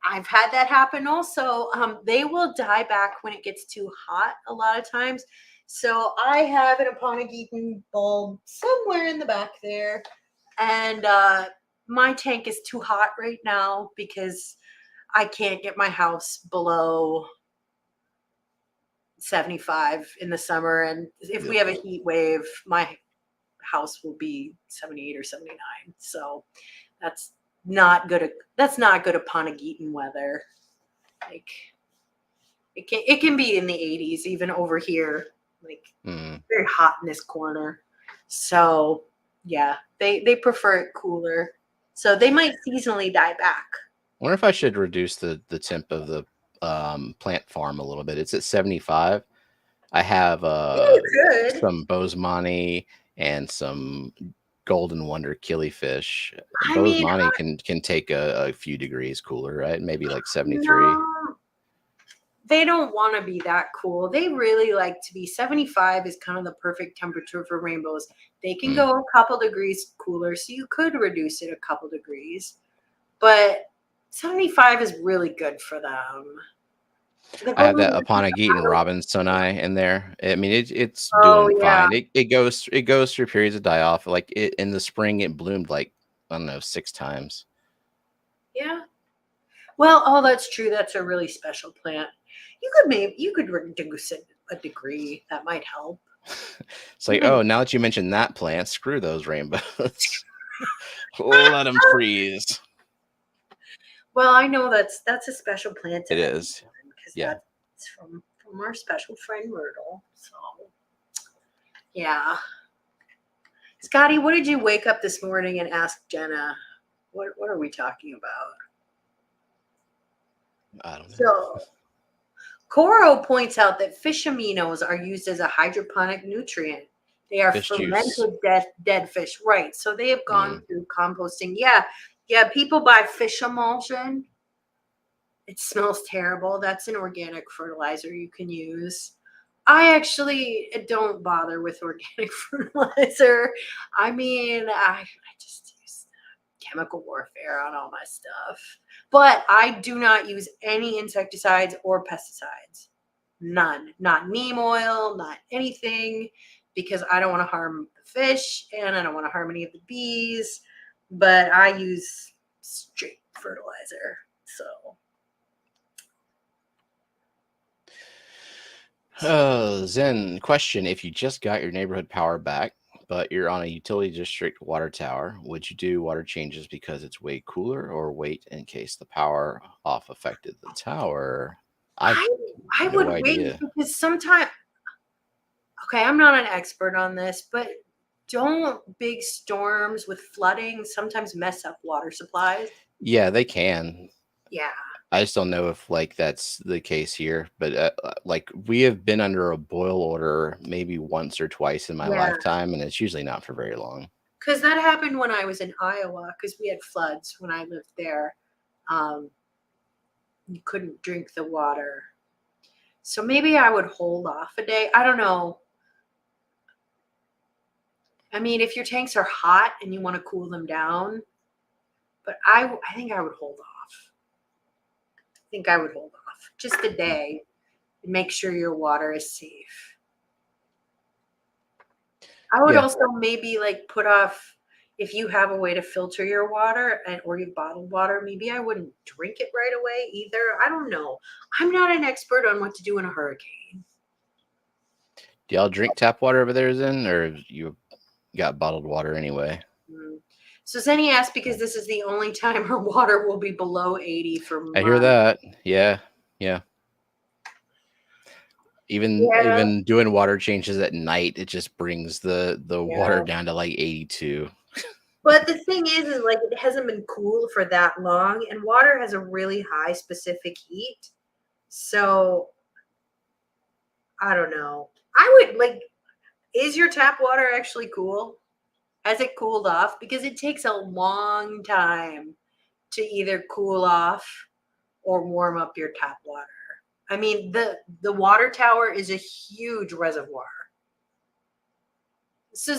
I've had that happen also. They will die back when it gets too hot a lot of times. So I have an Aponogeton bulb somewhere in the back there. And my tank is too hot right now because I can't get my house below 75 in the summer. And if we have a heat wave, my house will be 78 or 79. So that's not good. That's not good Aponogeton weather. Like it can be in the 80s even over here. Like very hot in this corner. So yeah, they prefer it cooler. So they might seasonally die back. I wonder if I should reduce the temp of the plant farm a little bit. It's at 75. I have some bosemani and some golden wonder killifish. I mean, Bosemani can take a few degrees cooler, right? Maybe like 73. no, they don't want to be that cool. They really like to be 75 is kind of the perfect temperature for rainbows. They can go a couple degrees cooler, so you could reduce it a couple degrees. But 75 is really good for them. I have that Aponogeton Robinsoni in there. I mean, it's doing fine. It goes through periods of die off. Like in the spring, it bloomed like I don't know 6 times. Yeah. Well, oh, that's true. That's a really special plant. You could reduce it a degree. That might help. It's like, oh, now that you mentioned that plant, screw those rainbows. Let them freeze. Well, I know that's a special plant. It is. Because Yeah. that's from our special friend Myrtle. So yeah. Scotty, what did you wake up this morning and ask Jenna? What are we talking about? I don't know. So Coro points out that fish aminos are used as a hydroponic nutrient. They are Fish fermented juice. dead fish. Right. So they have gone through composting. Yeah. Yeah. People buy fish emulsion. It smells terrible. That's an organic fertilizer you can use. I actually don't bother with organic fertilizer. I mean, I just use chemical warfare on all my stuff. But I do not use any insecticides or pesticides. None. Not neem oil, not anything, because I don't want to harm the fish and I don't want to harm any of the bees. But I use straight fertilizer. So. Zen, question. If you just got your neighborhood power back, but you're on a utility district water tower, would you do water changes because it's way cooler or wait in case the power off affected the tower? I no would idea. wait because sometimes, okay, I'm not an expert on this, but don't big storms with flooding sometimes mess up water supplies? Yeah, they can. Yeah. I just don't know if like that's the case here, but like we have been under a boil order maybe once or twice in my Yeah. lifetime, and it's usually not for very long. Because that happened when I was in Iowa, because we had floods when I lived there. You couldn't drink the water. So maybe I would hold off a day. I don't know. I mean, if your tanks are hot and you want to cool them down, but I think I would hold off. I think I would hold off just a day and make sure your water is safe. I would also maybe like put off, if you have a way to filter your water or you bottled water, maybe I wouldn't drink it right away either. I don't know. I'm not an expert on what to do in a hurricane. Do y'all drink tap water over there, Zen, or you got bottled water anyway? So Zenny asked because this is the only time her water will be below 80 for months. I hear that. Yeah. Even doing water changes at night, it just brings the water down to like 82. But the thing is like it hasn't been cool for that long, and water has a really high specific heat. So I don't know. I would like, is your tap water actually cool? Has it cooled off? Because it takes a long time to either cool off or warm up your tap water. I mean, the water tower is a huge reservoir. So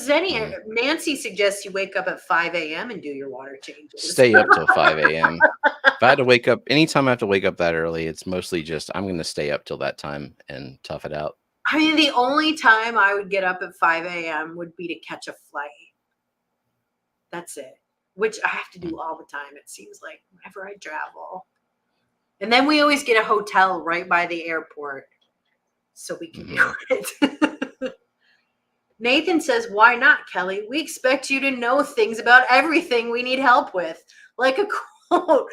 Nancy suggests you wake up at 5 a.m. and do your water changes. Stay up till 5 a.m. If I had to wake up, anytime I have to wake up that early, it's mostly just I'm going to stay up till that time and tough it out. I mean, the only time I would get up at 5 a.m. would be to catch a flight. That's it, which I have to do all the time, it seems like, whenever I travel. And then we always get a hotel right by the airport so we can do it. Nathan says, why not, Kelly? We expect you to know things about everything we need help with. Like a quote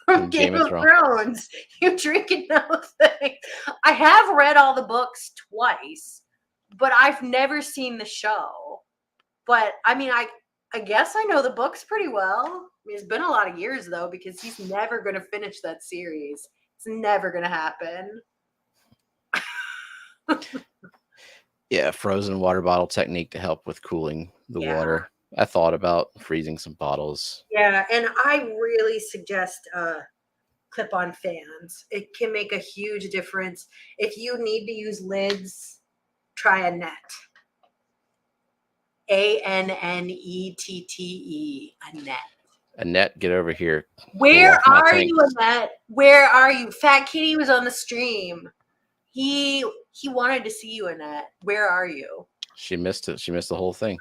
from Game of Thrones. You drink and know things. I have read all the books twice, but I've never seen the show. But I mean, I guess I know the books pretty well. I mean, it's been a lot of years, though, because he's never going to finish that series. It's never going to happen. Yeah, frozen water bottle technique to help with cooling the water. I thought about freezing some bottles. Yeah, and I really suggest clip-on fans. It can make a huge difference. If you need to use lids, try a net. ANNETTE, a net. Annette, get over here. Where are you, Annette? Where are you? Fat Kitty was on the stream. He wanted to see you, Annette. Where are you? She missed it. She missed the whole thing.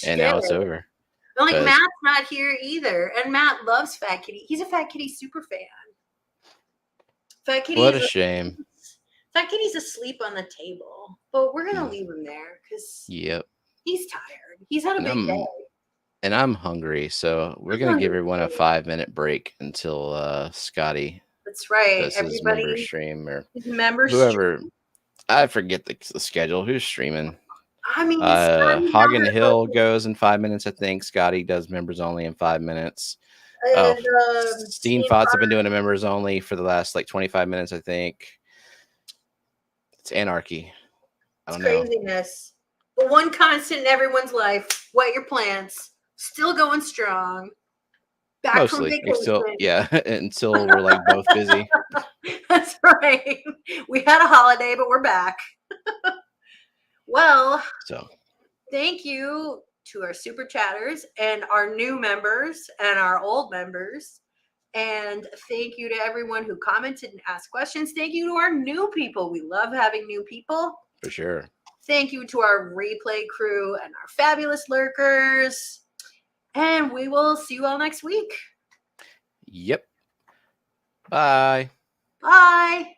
And now it's over. Like Matt's not here either. And Matt loves Fat Kitty. He's a Fat Kitty super fan. Fat Kitty. What a shame. That kitty's asleep on the table, but we're gonna Mm, leave him there because yep. he's tired. He's had a And big day. I'm hungry, so we're I'm gonna give hungry everyone a too. 5-minute break until Scotty That's right. does his member Everybody, stream or his members. whoever. I forget the schedule. Who's streaming? I mean, Scotty's on Hagen the Hill goes in 5 minutes, I think. Scotty does members only in 5 minutes. Oh, and Steam Steam Thoughts have been Farm. doing a members only for the last like 25 minutes, I think. It's anarchy. I It's don't know. craziness. But one constant in everyone's life: wet your plants. Still going strong. Back from Mostly. Until vacation. yeah, until we're like both busy. That's right. We had a holiday, but we're back. Well, So thank you to our super chatters and our new members and our old members. And thank you to everyone who commented and asked questions. Thank you to our new people. We love having new people. for sure. Thank you to our replay crew and our fabulous lurkers. And we will see you all next week. Yep. Bye. Bye.